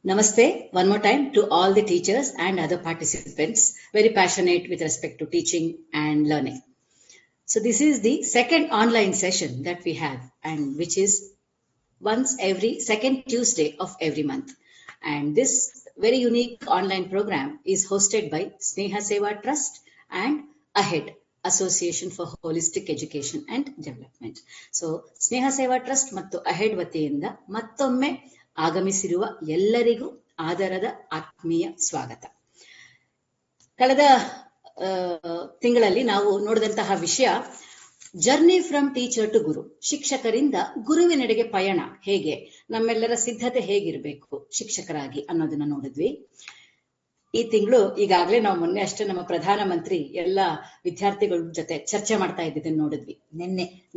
Namaste one more time to all the teachers and other participants, very passionate with respect to teaching and learning. So this is the second online session that we have, and which is once every second Tuesday of every month. And this very unique online program is hosted by Sneha Seva Trust and AHEAD, Association for Holistic Education and Development. So Sneha Seva trust ಮತ್ತು ahead ವತಿಯಿಂದ ಮತ್ತೊಮ್ಮೆ ಆಗಮಿಸಿರುವ ಎಲ್ಲರಿಗೂ ಆದರದ ಆತ್ಮೀಯ ಸ್ವಾಗತ. ಕಳೆದ ತಿಂಗಳಲ್ಲಿ ನಾವು ನೋಡಿದಂತಹ ವಿಷಯ ಜರ್ನಿ ಫ್ರಮ್ ಟೀಚರ್ ಟು ಗುರು, ಶಿಕ್ಷಕರಿಂದ ಗುರುವಿನೆಡೆಗೆ ಪಯಣ ಹೇಗೆ, ನಮ್ಮೆಲ್ಲರ ಸಿದ್ಧತೆ ಹೇಗಿರಬೇಕು ಶಿಕ್ಷಕರಾಗಿ ಅನ್ನೋದನ್ನ ನೋಡಿದ್ವಿ. ಈ ತಿಂಗಳು ಈಗಾಗಲೇ ನಾವು ಮೊನ್ನೆ ಅಷ್ಟೇ ನಮ್ಮ ಪ್ರಧಾನಮಂತ್ರಿ ಎಲ್ಲ ವಿದ್ಯಾರ್ಥಿಗಳ ಜೊತೆ ಚರ್ಚೆ ಮಾಡ್ತಾ ಇದ್ದಿದ್ದನ್ನು ನೋಡಿದ್ವಿ.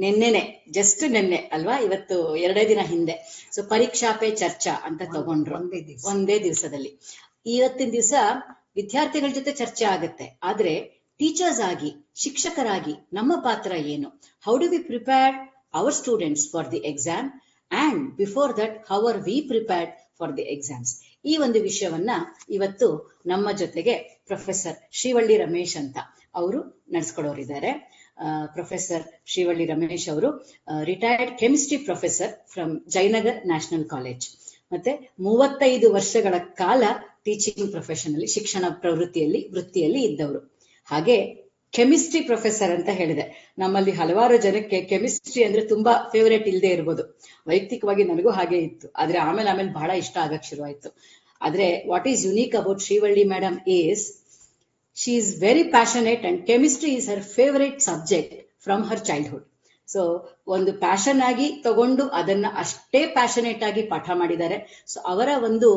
ನಿನ್ನೆನೆ ಜಸ್ಟ್ ನಿನ್ನೆ ಅಲ್ವಾ, ಇವತ್ತು 2 ದಿನ ಹಿಂದೆ. ಸೊ ಪರೀಕ್ಷಾ ಪೇ ಚರ್ಚಾ ಅಂತ ತಗೊಂಡ್ರು ಒಂದೇ ದಿವಸದಲ್ಲಿ. ಇವತ್ತಿನ ದಿವಸ ವಿದ್ಯಾರ್ಥಿಗಳ ಜೊತೆ ಚರ್ಚೆ ಆಗುತ್ತೆ, ಆದ್ರೆ ಟೀಚರ್ಸ್ ಆಗಿ, ಶಿಕ್ಷಕರಾಗಿ ನಮ್ಮ ಪಾತ್ರ ಏನು? How do we prepare our students for the exam and before that how are we prepared for the exams? ಈ ಒಂದು ವಿಷಯವನ್ನ ಇವತ್ತು ನಮ್ಮ ಜೊತೆಗೆ ಪ್ರೊಫೆಸರ್ ಶ್ರೀವಳ್ಳಿ ರಮೇಶ್ ಅಂತ ಅವರು ನಡೆಸ್ಕೊಡೋರಿದ್ದಾರೆ. ಪ್ರೊಫೆಸರ್ ಶ್ರೀವಳ್ಳಿ ರಮೇಶ್ ಅವರು retired chemistry professor from Jayanagar national college, ಮತ್ತೆ 35 ವರ್ಷಗಳ ಕಾಲ ಟೀಚಿಂಗ್ ಪ್ರೊಫೆಷನ್ ಅಲ್ಲಿ, ಶಿಕ್ಷಣ ವೃತ್ತಿಯಲ್ಲಿ ಇದ್ದವರು. ಹಾಗೆ ಕೆಮಿಸ್ಟ್ರಿ ಪ್ರೊಫೆಸರ್ ಅಂತ ಹೇಳಿದೆ. ನಮ್ಮಲ್ಲಿ ಹಲವಾರು ಜನಕ್ಕೆ ಕೆಮಿಸ್ಟ್ರಿ ಅಂದ್ರೆ ತುಂಬಾ ಫೇವರೇಟ್ ಇಲ್ಲದೆ ಇರ್ಬೋದು. ವೈಯಕ್ತಿಕವಾಗಿ ನನಗೂ ಹಾಗೆ ಇತ್ತು, ಆದ್ರೆ ಆಮೇಲೆ ಬಹಳ ಇಷ್ಟ ಆಗಕ್ ಶುರುವಾಯ್ತು. ಆದ್ರೆ what is unique about Srivalli madam is she is very passionate and chemistry is her favourite subject from her childhood. So ಒಂದು ಪ್ಯಾಷನ್ ಆಗಿ ತಗೊಂಡು ಅದನ್ನ ಅಷ್ಟೇ ಪ್ಯಾಷನೇಟ್ ಆಗಿ ಪಾಠ ಮಾಡಿದ್ದಾರೆ. ಸೊ ಅವರ ಒಂದು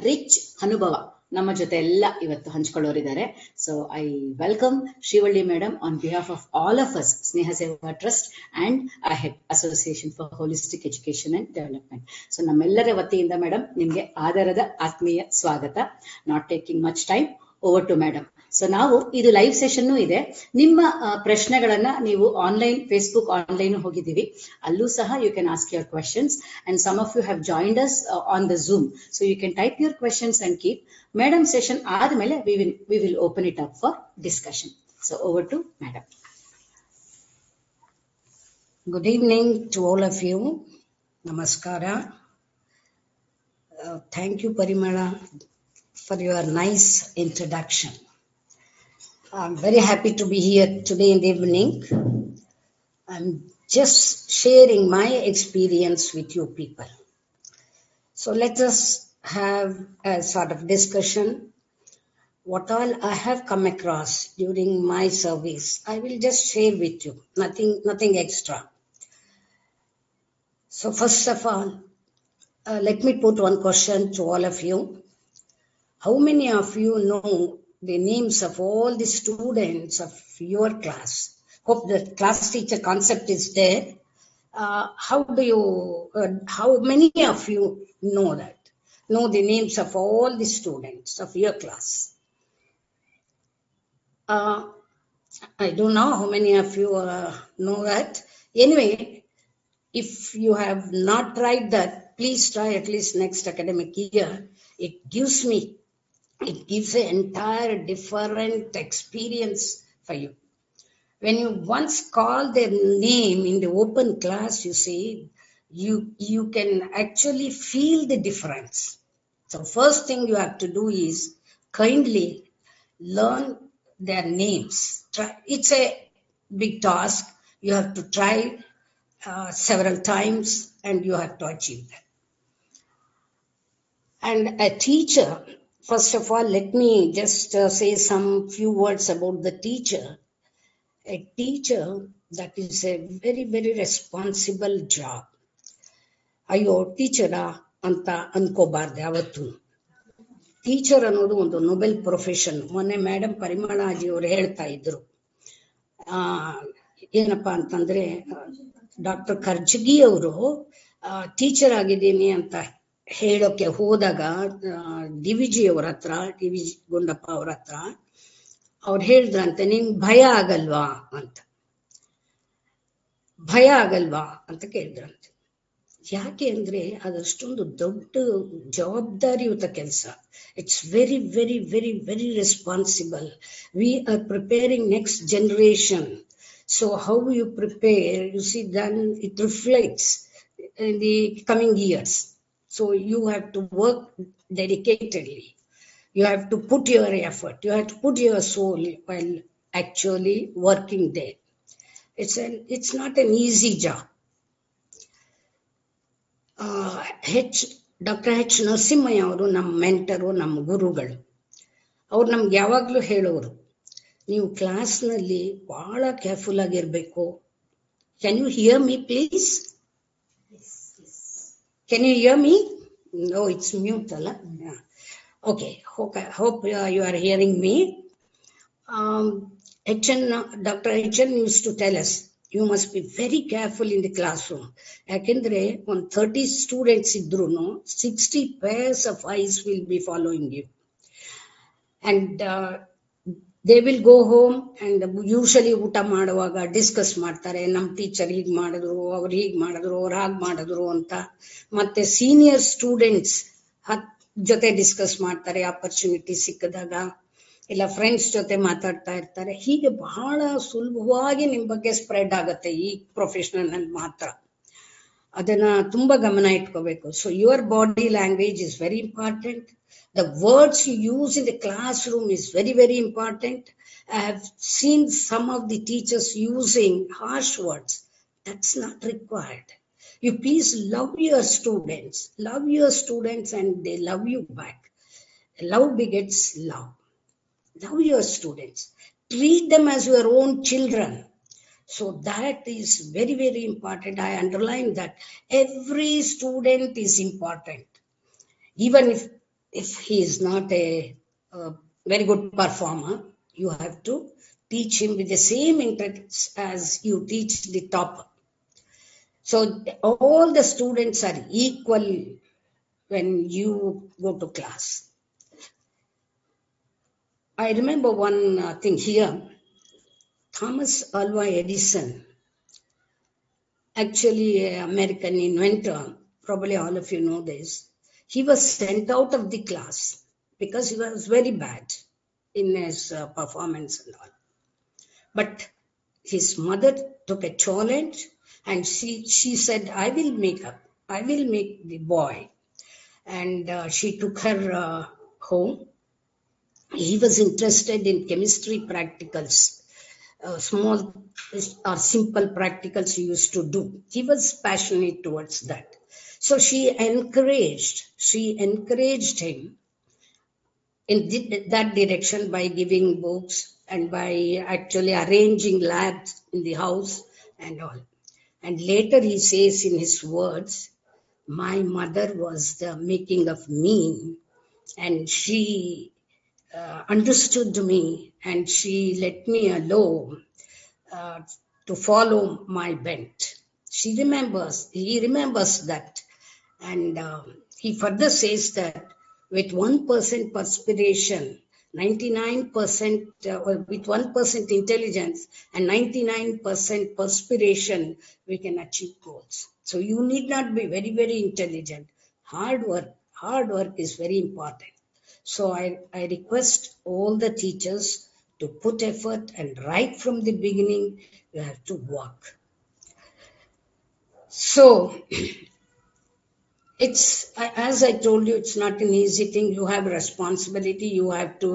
ರಿಚ್ ಅನುಭವ ನಮ್ಮ ಜೊತೆ ಎಲ್ಲ ಇವತ್ತು ಹಂಚ್ಕೊಳ್ಳೋರಿದ್ದಾರೆ. So I welcome Srivalli madam on behalf of all of us, Sneha Seva trust and ahead, association for holistic education and development. So ನಮ್ಮೆಲ್ಲರ ವತಿಯಿಂದ ಮೇಡಮ್ ನಿಮ್ಗೆ ಆದರದ ಆತ್ಮೀಯ ಸ್ವಾಗತ. Not taking much time, over to madam. So ನಾವು ಇದು ಲೈವ್ ಸೆಷನ್ ಇದೆ. ನಿಮ್ಮ ಪ್ರಶ್ನೆಗಳನ್ನ ನೀವು ಆನ್ಲೈನ್, ಫೇಸ್ಬುಕ್ ಆನ್ಲೈನ್ ಹೋಗಿದ್ದೀವಿ, ಅಲ್ಲೂ ಸಹ you can ask your questions and some of you have joined us on the Zoom. So you can type your questions and keep. Madam session ಆದ್ಮೇಲೆ we will open it up for discussion. So over to madam. Good evening to all of you. Namaskara. Thank you, Parimala, for your nice introduction. I'm very happy to be here today in the evening. I'm just sharing my experience with you people. So let us have a sort of discussion. What all I have come across during my service, I will just share with you. Nothing extra. So first of all, let me put one question to all of you. How many of you know the names of all the students of your class? Hope the class teacher concept is there. How many of you know the names of all the students of your class? I don't know how many of you know that. Anyway, if you have not tried that, please try at least next academic year. It gives an entire different experience for you. When you once call their name in the open class, you see, you can actually feel the difference. So first thing you have to do is kindly learn their names. It's a big task. You have to try several times and you have to achieve that. And a teacher, first of all, let me just say some few words about the teacher. A teacher, that is a very, very responsible job. ಅಯ್ಯೋ ಟೀಚರಾ ಅಂತ ಅನ್ಕೋಬಾರ್ದು ಯಾವತ್ತು. Teacher ಅನ್ನೋದು ಒಂದು Nobel profession. ಮೊನ್ನೆ madam ಪರಿಮಳಾಜಿ ಅವರು ಹೇಳ್ತಾ ಇದ್ರು, ಏನಪ್ಪಾ ಅಂತಂದ್ರೆ ಡಾಕ್ಟರ್ ಖರ್ಜಗಿ ಅವರು ಟೀಚರ್ ಆಗಿದ್ದೀನಿ ಅಂತ ಹೇಳೋಕೆ ಹೋದಾಗ ಡಿ ವಿ ಗುಂಡಪ್ಪ ಅವ್ರ ಹತ್ರ ಅವ್ರು ಹೇಳಿದ್ರಂತೆ, ನಿಂಗೆ ಭಯ ಆಗಲ್ವಾ ಅಂತ ಕೇಳಿದ್ರಂತೆ. ಯಾಕೆ ಅಂದ್ರೆ ಅದಷ್ಟೊಂದು ದೊಡ್ಡ ಜವಾಬ್ದಾರಿಯುತ ಕೆಲಸ. It's very very very very responsible. We are preparing next generation. So how you prepare, you see, then it reflects in the coming years. So you have to work dedicatedly. You have to put your effort. You have to put your soul while actually working there. It's not an easy job. Doctor H Narasimhaiah ಅವರು ನಮ್ಮ mentor, ನಮ್ಮ ಗುರುಗಳು. ಅವ್ರು ನಮ್ಗೆ ಯಾವಾಗಲೂ ಹೇಳೋರು, ನೀವು ಕ್ಲಾಸ್ನಲ್ಲಿ ಬಹಳ ಕೇರ್ಫುಲ್ ಆಗಿರಬೇಕು. Can you hear me please? Can you hear me? No, it's mute. Yeah. Okay. Hope you are hearing me. Dr. H.N. used to tell us, you must be very careful in the classroom. Yakendre on 30 students idruno 60 pairs of eyes will be following you. And they will go home and usually ಊಟ ಮಾಡುವಾಗ discuss ಮಾಡ್ತಾರೆ, ನಮ್ಮ teacher ಹೀಗೆ ಮಾಡಿದ್ರು, ಅವ್ರು ಹೀಗೆ ಮಾಡಿದ್ರು, ಅವ್ರು ಹಾಗೆ ಮಾಡಿದ್ರು ಅಂತ. ಮತ್ತೆ ಸೀನಿಯರ್ ಸ್ಟೂಡೆಂಟ್ಸ್ ಜೊತೆ ಡಿಸ್ಕಸ್ ಮಾಡ್ತಾರೆ ಆಪರ್ಚುನಿಟಿ ಸಿಕ್ಕಿದಾಗ, ಇಲ್ಲ ಫ್ರೆಂಡ್ಸ್ ಜೊತೆ ಮಾತಾಡ್ತಾ ಇರ್ತಾರೆ. ಹೀಗೆ ಬಹಳ ಸುಲಭವಾಗಿ ನಿಮ್ ಬಗ್ಗೆ ಸ್ಪ್ರೆಡ್ ಆಗುತ್ತೆ ಈ ಪ್ರೊಫೆಷನಲ್ ನಲ್ಲಿ ಮಾತ್ರ. ಅದನ್ನ ತುಂಬಾ ಗಮನ ಇಟ್ಕೋಬೇಕು. So your body language is very important. The words you use in the classroom is very, very important. I have seen some of the teachers using harsh words. That's not required. You please love your students. Love your students and they love you back. Love begets love. Love your students. Treat them as your own children. So that is very, very important. I underline that. Every student is important. Even if he is not a very good performer, you have to teach him with the same interest as you teach the topper. So all the students are equal when you go to class. I remember one thing here. Thomas Alva Edison, actually an American inventor, probably all of you know this. He was sent out of the class because he was very bad in his performance and all. But his mother took a challenge and she said, I will make the boy. And she took her home. He was interested in chemistry practicals, small or simple practicals he used to do. He was passionate towards that. So she encouraged him in that direction by giving books and by actually arranging labs in the house and all. And later he says in his words, my mother was the making of me, and she understood me and she let me alone to follow my bent. He remembers that. And he further says that with 1% perspiration, 99% with 1% intelligence and 99% perspiration, we can achieve goals. So you need not be very, very intelligent. Hard work is very important. So I request all the teachers to put effort, and right from the beginning, you have to work. So it's, as I told you, it's not an easy thing. You have responsibility. You have to,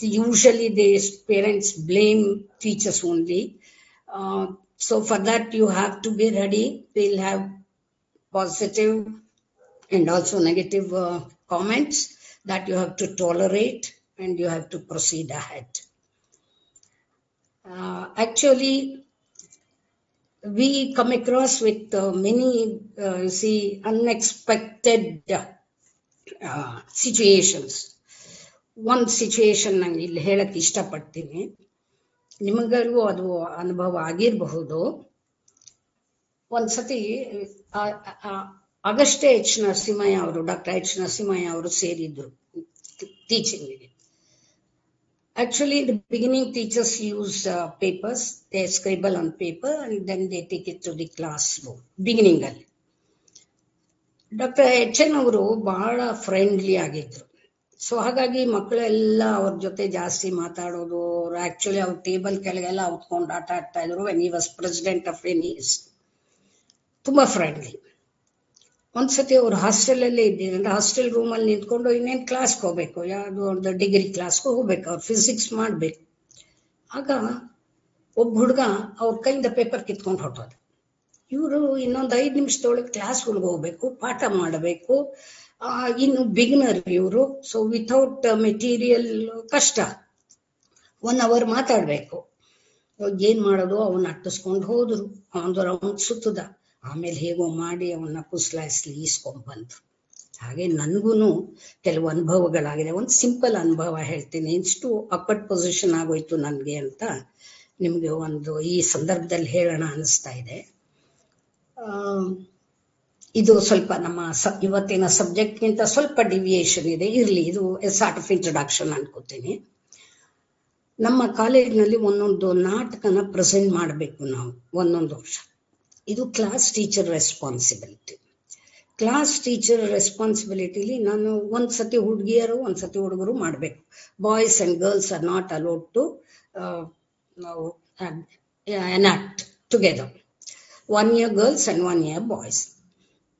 usually the parents blame teachers only. So for that, you have to be ready. We'll have positive and also negative comments that you have to tolerate, and you have to proceed ahead. Actually, we come across with many, unexpected situations. One situation ನಾನು ಇಲ್ಲಿ ಹೇಳಕ್ಕೆ ಇಷ್ಟಪಡ್ತೀನಿ. ನಿಮಗೂ ಅದು ಅನುಭವ ಆಗಿರಬಹುದು. ಒಂದ್ಸತಿ ಅಗಸ್ಟೆ H Narasimhaiah ಅವರು, ಡಾಕ್ಟರ್ ಎಚ್ ನರಸಿಂಹಯ್ಯ ಅವರು ಸೇರಿದ್ರು ಟೀಚಿಂಗಿಗೆ. Actually, in the beginning, teachers use papers. They scribble on paper and then they take it to the classroom. Beginning. Doctor H N ಅವರು ಬಹಳ ಫ್ರೆಂಡ್ಲಿ ಆಗಿದ್ರು. ಸೊ ಹಾಗಾಗಿ ಮಕ್ಕಳೆಲ್ಲ ಅವ್ರ ಜೊತೆ ಜಾಸ್ತಿ ಮಾತಾಡೋದು. ಆಕ್ಚುಲಿ ಅವ್ರ ಟೇಬಲ್ ಕೆಳಗೆಲ್ಲ ಉತ್ಕೊಂಡು ಆಟ ಆಡ್ತಾ ಇದ್ರು. When he was president of ಎನೀಸ್, ತುಂಬಾ ಫ್ರೆಂಡ್ಲಿ. ಒಂದ್ಸತಿ ಅವ್ರು ಹಾಸ್ಟೆಲಲ್ಲೇ ಇದ್ದೀರಂದ್ರೆ ಹಾಸ್ಟೆಲ್ ರೂಮಲ್ಲಿ ನಿಂತ್ಕೊಂಡು ಇನ್ನೇನು ಕ್ಲಾಸ್ಗೆ ಹೋಗ್ಬೇಕು, ಯಾವ್ದು ಒಂದು ಡಿಗ್ರಿ ಕ್ಲಾಸ್ಗೆ ಹೋಗ್ಬೇಕು, ಅವ್ರು ಫಿಸಿಕ್ಸ್ ಮಾಡ್ಬೇಕು. ಆಗ ಒಬ್ಬ ಹುಡುಗ ಅವ್ರ ಕೈಯಿಂದ ಪೇಪರ್ ಕಿತ್ಕೊಂಡು ಹೊಟ್ಟೋದು. ಇವರು ಇನ್ನೊಂದು 5 ನಿಮಿಷದೊಳಗೆ ಕ್ಲಾಸ್ಗಳಿಗೆ ಹೋಗ್ಬೇಕು, ಪಾಠ ಮಾಡಬೇಕು. ಇನ್ನು ಬಿಗಿನರ್ ಇವರು. ಸೊ ವಿಥೌಟ್ ಮೆಟೀರಿಯಲ್ ಕಷ್ಟ. 1 ಅವರ್ ಮಾತಾಡ್ಬೇಕು. ಏನ್ ಮಾಡೋದು, ಅವನ್ನ ಅಟ್ಟಿಸ್ಕೊಂಡು ಹೋದ್ರು. ಒಂದು ರೌಂಡ್ ಸುತ್ತದ, ಆಮೇಲೆ ಹೇಗೋ ಮಾಡಿ ಅವನ್ನ ಪುಸ್ಲಾಯಿಸ್ಲಿ ಈಸ್ಕೊಂಡ್ ಬಂದ್ರು. ಹಾಗೆ ನನ್ಗೂನು ಕೆಲವು ಅನುಭವಗಳಾಗಿದೆ. ಒಂದು ಸಿಂಪಲ್ ಅನುಭವ ಹೇಳ್ತೀನಿ. ಇಷ್ಟು ಅಕ್ವರ್ಡ್ ಪೊಸಿಷನ್ ಆಗೋಯ್ತು ನನ್ಗೆ ಅಂತ ನಿಮ್ಗೆ ಒಂದು ಈ ಸಂದರ್ಭದಲ್ಲಿ ಹೇಳೋಣ ಅನಿಸ್ತಾ ಇದೆ. ಇದು ಸ್ವಲ್ಪ ನಮ್ಮ ಇವತ್ತಿನ ಸಬ್ಜೆಕ್ಟ್ಗಿಂತ ಸ್ವಲ್ಪ ಡಿವಿಯೇಷನ್ ಇದೆ, ಇರ್ಲಿ, ಇದು ಸಾರ್ಟ್ ಆಫ್ ಇಂಟ್ರೊಡಕ್ಷನ್ ಅನ್ಕೋತೀನಿ. ನಮ್ಮ ಕಾಲೇಜಿನಲ್ಲಿ ಒಂದೊಂದು ನಾಟಕನ ಪ್ರೆಸೆಂಟ್ ಮಾಡಬೇಕು ನಾವು ಒಂದೊಂದು ವರ್ಷ. ಇದು class teacher responsibility. Class teacher ರೆಸ್ಪಾನ್ಸಿಬಿಲಿಟಿಲಿ ನಾನು ಒಂದ್ಸತಿ ಹುಡುಗಿಯರು ಒಂದ್ಸತಿ ಹುಡುಗರು ಮಾಡಬೇಕು. Boys and girls are not allowed to enact together. 1 year girls and 1 year boys.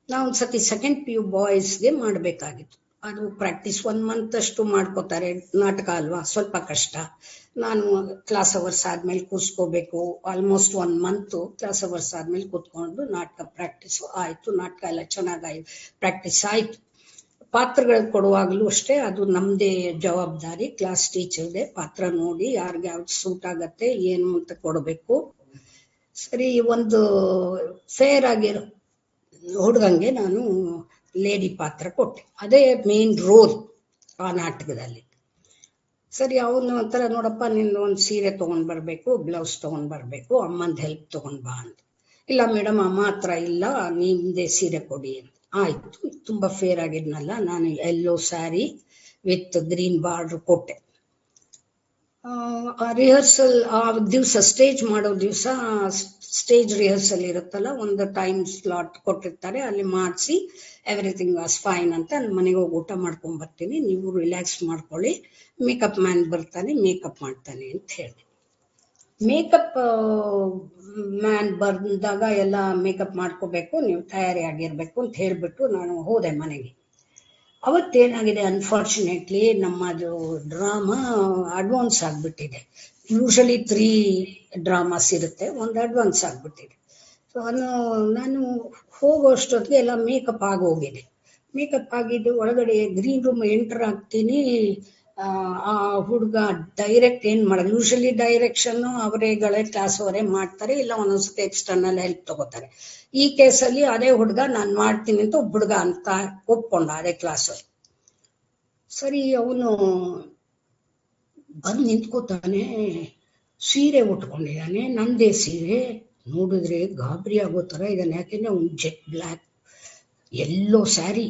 ನಾವು ಒಂದ್ಸತಿ ಸೆಕೆಂಡ್ PU ಬಾಯ್ಸ್ಗೆ ಮಾಡಬೇಕಾಗಿತ್ತು. ಅದು ಪ್ರಾಕ್ಟೀಸ್ 1 month ಅಷ್ಟು ಮಾಡ್ಕೋತಾರೆ. ನಾಟಕ ಅಲ್ವಾ, ಸ್ವಲ್ಪ ಕಷ್ಟ. ನಾನು ಕ್ಲಾಸ್ ಅವರ್ಸ್ ಆದ್ಮೇಲೆ ಕೂಸ್ಕೋಬೇಕು. ಆಲ್ಮೋಸ್ಟ್ 1 month ಕ್ಲಾಸ್ ಅವರ್ಸ್ ಆದ್ಮೇಲೆ ಕೂತ್ಕೊಂಡು ನಾಟಕ ಪ್ರಾಕ್ಟೀಸ್ ಆಯ್ತು. ನಾಟಕ ಎಲ್ಲ ಚೆನ್ನಾಗಿ ಪ್ರಾಕ್ಟೀಸ್ ಆಯ್ತು. ಪಾತ್ರಗಳು ಕೊಡುವಾಗಲೂ ಅಷ್ಟೇ ಅದು ನಮ್ದೇ ಜವಾಬ್ದಾರಿ, ಕ್ಲಾಸ್ ಟೀಚರ್ದೆ. ಪಾತ್ರ ನೋಡಿ ಯಾರಿಗೆ ಯಾವ್ದು ಸೂಟ್ ಆಗತ್ತೆ ಏನು ಅಂತ ಕೊಡಬೇಕು. ಸರಿ, ಒಂದು ಫೇರ್ ಆಗಿರೋ ಹುಡುಗಂಗೆ ನಾನು ಲೇಡಿ ಪಾತ್ರ ಕೊಟ್ಟೆ. ಅದೇ ಮೇನ್ ರೋಲ್ ಆ ನಾಟಕದಲ್ಲಿ. ಸರಿ, ಅವನು ಒಂಥರ, ನೋಡಪ್ಪ ನಿನ್ನ ಒಂದು ಸೀರೆ ತಗೊಂಡ್ ಬರ್ಬೇಕು, ಬ್ಲೌಸ್ ತಗೊಂಡ್ ಬರ್ಬೇಕು, ಅಮ್ಮಂದ್ ಹೆಲ್ಪ್ ತಗೊಂಡ್ ಬಾ ಅಂತ. ಇಲ್ಲ ಮೇಡಮ್, ಅಮ್ಮ ಹತ್ರ ಇಲ್ಲ, ನಿಮ್ದೇ ಸೀರೆ ಕೊಡಿ ಅಂತ. ಆಯ್ತು, ತುಂಬಾ ಫೇರ್ ಆಗಿದ್ನಲ್ಲ, ನಾನು yellow sari with green border ಕೊಟ್ಟೆ. ರಿಹರ್ಸಲ್ ಆ ದಿವಸ, ಸ್ಟೇಜ್ ಮಾಡೋ ದಿವಸ ಸ್ಟೇಜ್ ರಿಹರ್ಸಲ್ ಇರುತ್ತಲ್ಲ, ಒಂದು ಟೈಮ್ ಸ್ಲಾಟ್ ಕೊಟ್ಟಿರ್ತಾರೆ, ಅಲ್ಲಿ ಮಾಡಿಸಿ ಎವ್ರಿಥಿಂಗ್ ವಾಸ್ ಫೈನ್ ಅಂತ ಮನೆಗೆ ಹೋಗಿ ಊಟ ಮಾಡ್ಕೊಂಡ್ ಬರ್ತೀನಿ, ನೀವು ರಿಲ್ಯಾಕ್ಸ್ ಮಾಡ್ಕೊಳ್ಳಿ, ಮೇಕಪ್ ಮ್ಯಾನ್ ಬರ್ತಾನೆ, ಮೇಕಪ್ ಮಾಡ್ತಾನೆ ಅಂತ ಹೇಳಿ. ಮೇಕಪ್ ಮ್ಯಾನ್ ಬಂದಾಗ ಎಲ್ಲ ಮೇಕಪ್ ಮಾಡ್ಕೋಬೇಕು, ನೀವು ತಯಾರಿ ಆಗಿರ್ಬೇಕು ಅಂತ ಹೇಳ್ಬಿಟ್ಟು ನಾನು ಹೋದೆ ಮನೆಗೆ. ಅವತ್ತೇನಾಗಿದೆ, ಅನ್ಫಾರ್ಚುನೇಟ್ಲಿ ನಮ್ಮದು ಡ್ರಾಮಾ ಅಡ್ವಾನ್ಸ್ ಆಗ್ಬಿಟ್ಟಿದೆ. ಯೂಶಲಿ 3 ಡ್ರಾಮಾಸ್ ಇರುತ್ತೆ, ಒಂದು ಅಡ್ವಾನ್ಸ್ ಆಗ್ಬಿಟ್ಟಿದೆ. ಸೊ ನಾನು ಹೋಗೋಷ್ಟೊತ್ತಿಗೆ ಎಲ್ಲ ಮೇಕಪ್ ಆಗೋಗಿದೆ. ಮೇಕಪ್ ಆಗಿದ್ದು ಒಳಗಡೆ ಗ್ರೀನ್ ರೂಮ್ ಎಂಟರ್ ಆಗ್ತೀನಿ. ಆ ಹುಡುಗ ಡೈರೆಕ್ಟ್ ಏನ್ ಮಾಡೋದು, ಯೂಶಲಿ ಡೈರೆಕ್ಷನ್ ಅವರೇಗಳೇ ಕ್ಲಾಸ್ ಅವರೇ ಮಾಡ್ತಾರೆ, ಇಲ್ಲ ಒಂದೊಂದ್ಸತಿ ಎಕ್ಸ್ಟರ್ನಲ್ ಹೆಲ್ಪ್ ತಗೋತಾರೆ. ಈ ಕೇಸಲ್ಲಿ ಅದೇ ಹುಡುಗ ನಾನು ಮಾಡ್ತೀನಿ ಅಂತ ಒಬ್ಬ ಹುಡುಗ ಅಂತ ಒಪ್ಕೊಂಡ, ಅದೇ ಕ್ಲಾಸ್ ಅವ್ರು. ಸರಿ, ಅವನು ಬಂದು ನಿಂತ್ಕೋತಾನೆ, ಸೀರೆ ಉಟ್ಕೊಂಡಿದ್ದಾನೆ, ನಂದೇ ಸೀರೆ. ನೋಡಿದ್ರೆ ಗಾಬರಿ ಆಗೋ ತರ ಇದ್ದಾನೆ. ಯಾಕೆಂದ್ರೆ ಅವ್ನು ಜೆಟ್ ಬ್ಲ್ಯಾಕ್ ಎಲ್ಲೋ ಸ್ಯಾರಿ.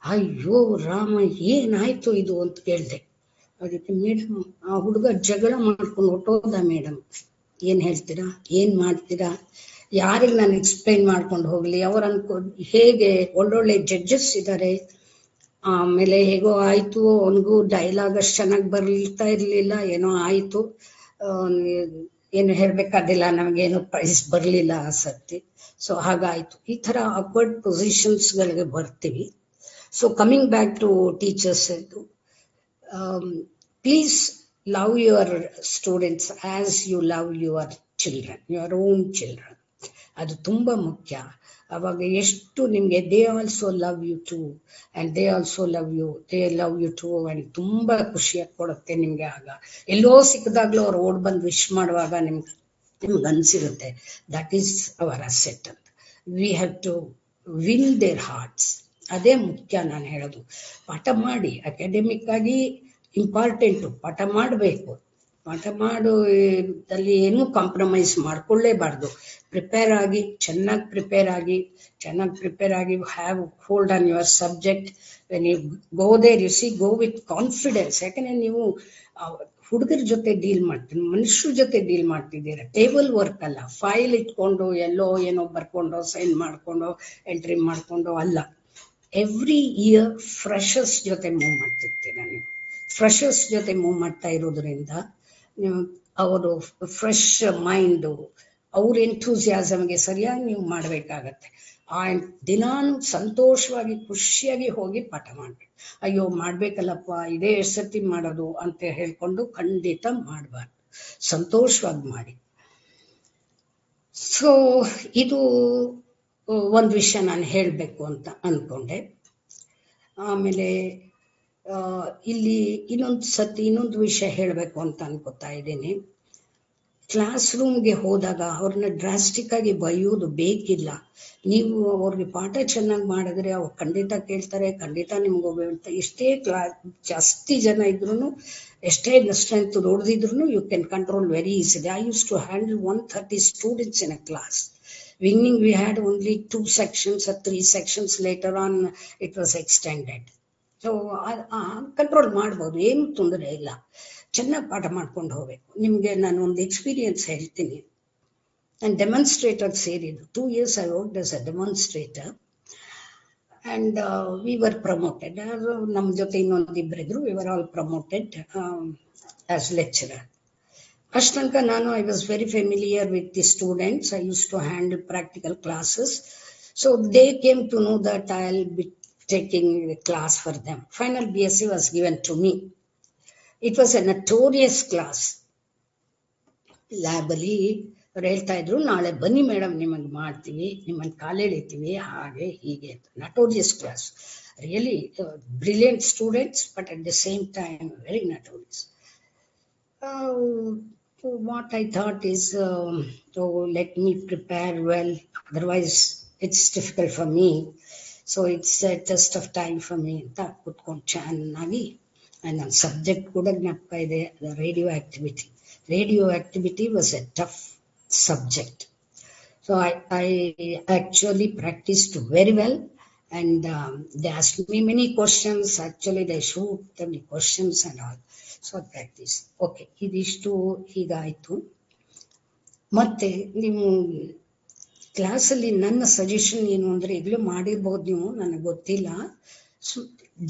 ಅಯ್ಯೋ ರಾಮ, ಏನಾಯ್ತು ಇದು ಅಂತ ಕೇಳ್ದೆ. ಅದಕ್ಕೆ ಮೇಡಮ್, ಆ ಹುಡುಗ ಜಗಳ ಮಾಡ್ಕೊಂಡು ಹೊಟ್ಟೋದ ಮೇಡಮ್, ಏನ್ ಹೇಳ್ತೀರಾ, ಏನ್ ಮಾಡ್ತೀರಾ, ಯಾರಿಗೆ ನಾನು ಎಕ್ಸ್ಪ್ಲೈನ್ ಮಾಡ್ಕೊಂಡು ಹೋಗ್ಲಿ, ಅವ್ರ ಹೇಗೆ ಒಳ್ಳೊಳ್ಳೆ ಜಡ್ಜಸ್ ಇದ್ದಾರೆ. ಆಮೇಲೆ ಹೇಗೋ ಆಯ್ತು, ಅವನಿಗೂ ಡೈಲಾಗ್ ಅಷ್ಟು ಚೆನ್ನಾಗಿ ಬರ್ತಾ ಇರ್ಲಿಲ್ಲ, ಏನೋ ಆಯ್ತು, ಏನು ಹೇಳ್ಬೇಕಾದಿಲ್ಲ, ನಮಗೇನು ಪ್ರೈಸ್ ಬರ್ಲಿಲ್ಲ ಆ ಸರ್ತಿ. ಸೊ ಹಾಗಾಯ್ತು. ಈ ತರ ಅಕ್ವರ್ಡ್ ಪೊಸಿಷನ್ಸ್ ಗಳಿಗೆ ಬರ್ತೀವಿ. So coming back to teachers, please love your students as you love your children, your own children. ಅದು ತುಂಬಾ ಮುಖ್ಯ. ಅವಾಗ ಎಷ್ಟು ನಿಮ್ಗೆ they also love you too and they also love you, they love you too and ತುಂಬಾ ಖುಷಿಯಾಗಿ ಕೊಡುತ್ತೆ ನಿಮ್ಗೆ. ಆಗ ಎಲ್ಲೋ ಸಿಕ್ಕದಾಗ್ಲೂ ಅವ್ರು ಓಡ್ ಬಂದು ವಿಶ್ ಮಾಡುವಾಗ ನಿಮ್ಗೆ ಅನ್ಸಿರುತ್ತೆ ದಟ್ ಈಸ್ ಅವರ್ ಅಸೆಟ್ ಅಂತ. We have to win their hearts. ಅದೇ ಮುಖ್ಯ ನಾನು ಹೇಳೋದು. ಪಾಠ ಮಾಡಿ, ಅಕಾಡೆಮಿಕ್ ಆಗಿ ಇಂಪಾರ್ಟೆಂಟು, ಪಾಠ ಮಾಡಬೇಕು. ಪಾಠ ಮಾಡೋದಲ್ಲಿ ಏನೂ ಕಾಂಪ್ರಮೈಸ್ ಮಾಡ್ಕೊಳ್ಳೇಬಾರ್ದು. ಪ್ರಿಪೇರ್ ಆಗಿ, ಚೆನ್ನಾಗಿ ಪ್ರಿಪೇರ್ ಆಗಿ have hold on your subject. When you go there, you see, go with confidence. ಯಾಕಂದ್ರೆ ನೀವು ಹುಡುಗರ ಜೊತೆ ಡೀಲ್ ಮಾಡ್ತೀನಿ, ಮನುಷ್ಯರ ಜೊತೆ ಡೀಲ್ ಮಾಡ್ತಿದ್ದೀರ. ಟೇಬಲ್ ವರ್ಕ್ ಅಲ್ಲ, ಫೈಲ್ ಇಟ್ಕೊಂಡು ಎಲ್ಲೋ ಏನೋ ಬರ್ಕೊಂಡು ಸೈನ್ ಮಾಡ್ಕೊಂಡು ಎಂಟ್ರಿ ಮಾಡ್ಕೊಂಡು ಅಲ್ಲ. ಎವ್ರಿ ಇಯರ್ ಫ್ರೆಶರ್ಸ್ ಜೊತೆ ಮೂವ್ ಮಾಡ್ತಿರ್ತೀರ ನೀವು. ಫ್ರೆಶರ್ಸ್ ಜೊತೆ ಮೂವ್ ಮಾಡ್ತಾ ಇರೋದ್ರಿಂದ ನೀವು ಅವರು ಫ್ರೆಶ್ ಮೈಂಡು, ಅವ್ರ ಎಂಥೂಸಿಯಾಸಮ್ಗೆ ಸರಿಯಾಗಿ ನೀವು ಮಾಡಬೇಕಾಗತ್ತೆ. ಆ ದಿನಾನು ಸಂತೋಷವಾಗಿ ಖುಷಿಯಾಗಿ ಹೋಗಿ ಪಾಠ ಮಾಡ್ಬೇಕು. ಅಯ್ಯೋ ಮಾಡ್ಬೇಕಲ್ಲಪ್ಪ, ಇದೇ ಎಷ್ಟು ಸರ್ತಿ ಮಾಡೋದು ಅಂತ ಹೇಳ್ಕೊಂಡು ಖಂಡಿತ ಮಾಡಬಾರ್ದು. ಸಂತೋಷವಾಗಿ ಮಾಡಿ. ಸೊ ಇದು ಒಂದು ವಿಷಯ ನಾನು ಹೇಳಬೇಕು ಅಂತ ಅನ್ಕೊಂಡೆ. ಆಮೇಲೆ ಇಲ್ಲಿ ಇನ್ನೊಂದು ವಿಷಯ ಹೇಳಬೇಕು ಅಂತ ಅನ್ಕೋತಾ ಇದ್ದೀನಿ. ಕ್ಲಾಸ್ ರೂಮ್ಗೆ ಹೋದಾಗ ಅವ್ರನ್ನ ಡ್ರಾಸ್ಟಿಕ್ ಆಗಿ ಬೈಯೋದು ಬೇಕಿಲ್ಲ. ನೀವು ಅವ್ರಿಗೆ ಪಾಠ ಚೆನ್ನಾಗಿ ಮಾಡಿದ್ರೆ ಅವ್ರು ಖಂಡಿತ ಕೇಳ್ತಾರೆ, ಖಂಡಿತ ನಿಮ್ಗೆ ಎಷ್ಟೇ ಜಾಸ್ತಿ ಜನ ಇದ್ರು, ಎಷ್ಟೇ ಸ್ಟ್ರೆಂತ್ ನೋಡಿದ್ರು you can control very easily. I use to handle 130 students in a class. Beginning we had only 2 sections or 3 sections. Later on it was extended. So control ಮಾಡ್ಬೋದು, ಏನು ತೊಂದರೆ ಇಲ್ಲ. ಚೆನ್ನಾಗಿ ಪಾಠ ಮಾಡ್ಕೊಂಡು ಹೋಗ್ಬೇಕು. ನಿಮಗೆ ನಾನು ಒಂದು ಎಕ್ಸ್ಪೀರಿಯನ್ಸ್ ಹೇಳ್ತೀನಿ. ನಾನು ಡೆಮಾನ್ಸ್ಟ್ರೇಟರ್ ಸೇರಿದ್ದು 2 years I worked as a demonstrator and we were promoted. ನಮ್ಮ ಜೊತೆ ಇನ್ನೊಂದಿಬ್ಬರಿದ್ರು, we were all promoted as lecturer. ಅಷ್ಟಂಕ ನಾನು I was very familiar with the students. I used to handle practical classes. So they came to know that I'll be taking the class for them. Final BSc was given to me. It was a notorious class. ಲ್ಯಾಬಲ್ಲಿ ಅವ್ರು ಹೇಳ್ತಾ ಇದ್ರು, ನಾಳೆ ಬನ್ನಿ madam, ನಿಮಗೆ ಮಾಡ್ತೀವಿ, ನಿಮ್ಮನ್ನು ಕಾಲೆಳಿತೀವಿ, ಹಾಗೆ ಹೀಗೆ ಅಂತ. notorious class. Really brilliant students, but at the same time very notorious. What I thought is, let me prepare well, otherwise it's difficult for me. So it's a test of time for me ಅಂತ ಕೂತ್ಕೊಂಡು ಚೆನ್ನಾಗಿ. ನನ್ನ subject ಕೂಡ ಜ್ಞಾಪಕ ಇದೆ, radio activity. Radio activity was A tough subject. So I actually practiced very well, and they asked me many questions. Actually they shoot the questions and all. So practice. Okay, ಇದಿಷ್ಟು ಹೀಗಾಯಿತು. ಮತ್ತೆ ನೀವು ಕ್ಲಾಸಲ್ಲಿ ನನ್ನ suggestion ಏನು ಅಂದರೆ, ಈಗಲೂ ಮಾಡಿರ್ಬೋದು ನೀವು, ನನಗೆ ಗೊತ್ತಿಲ್ಲ.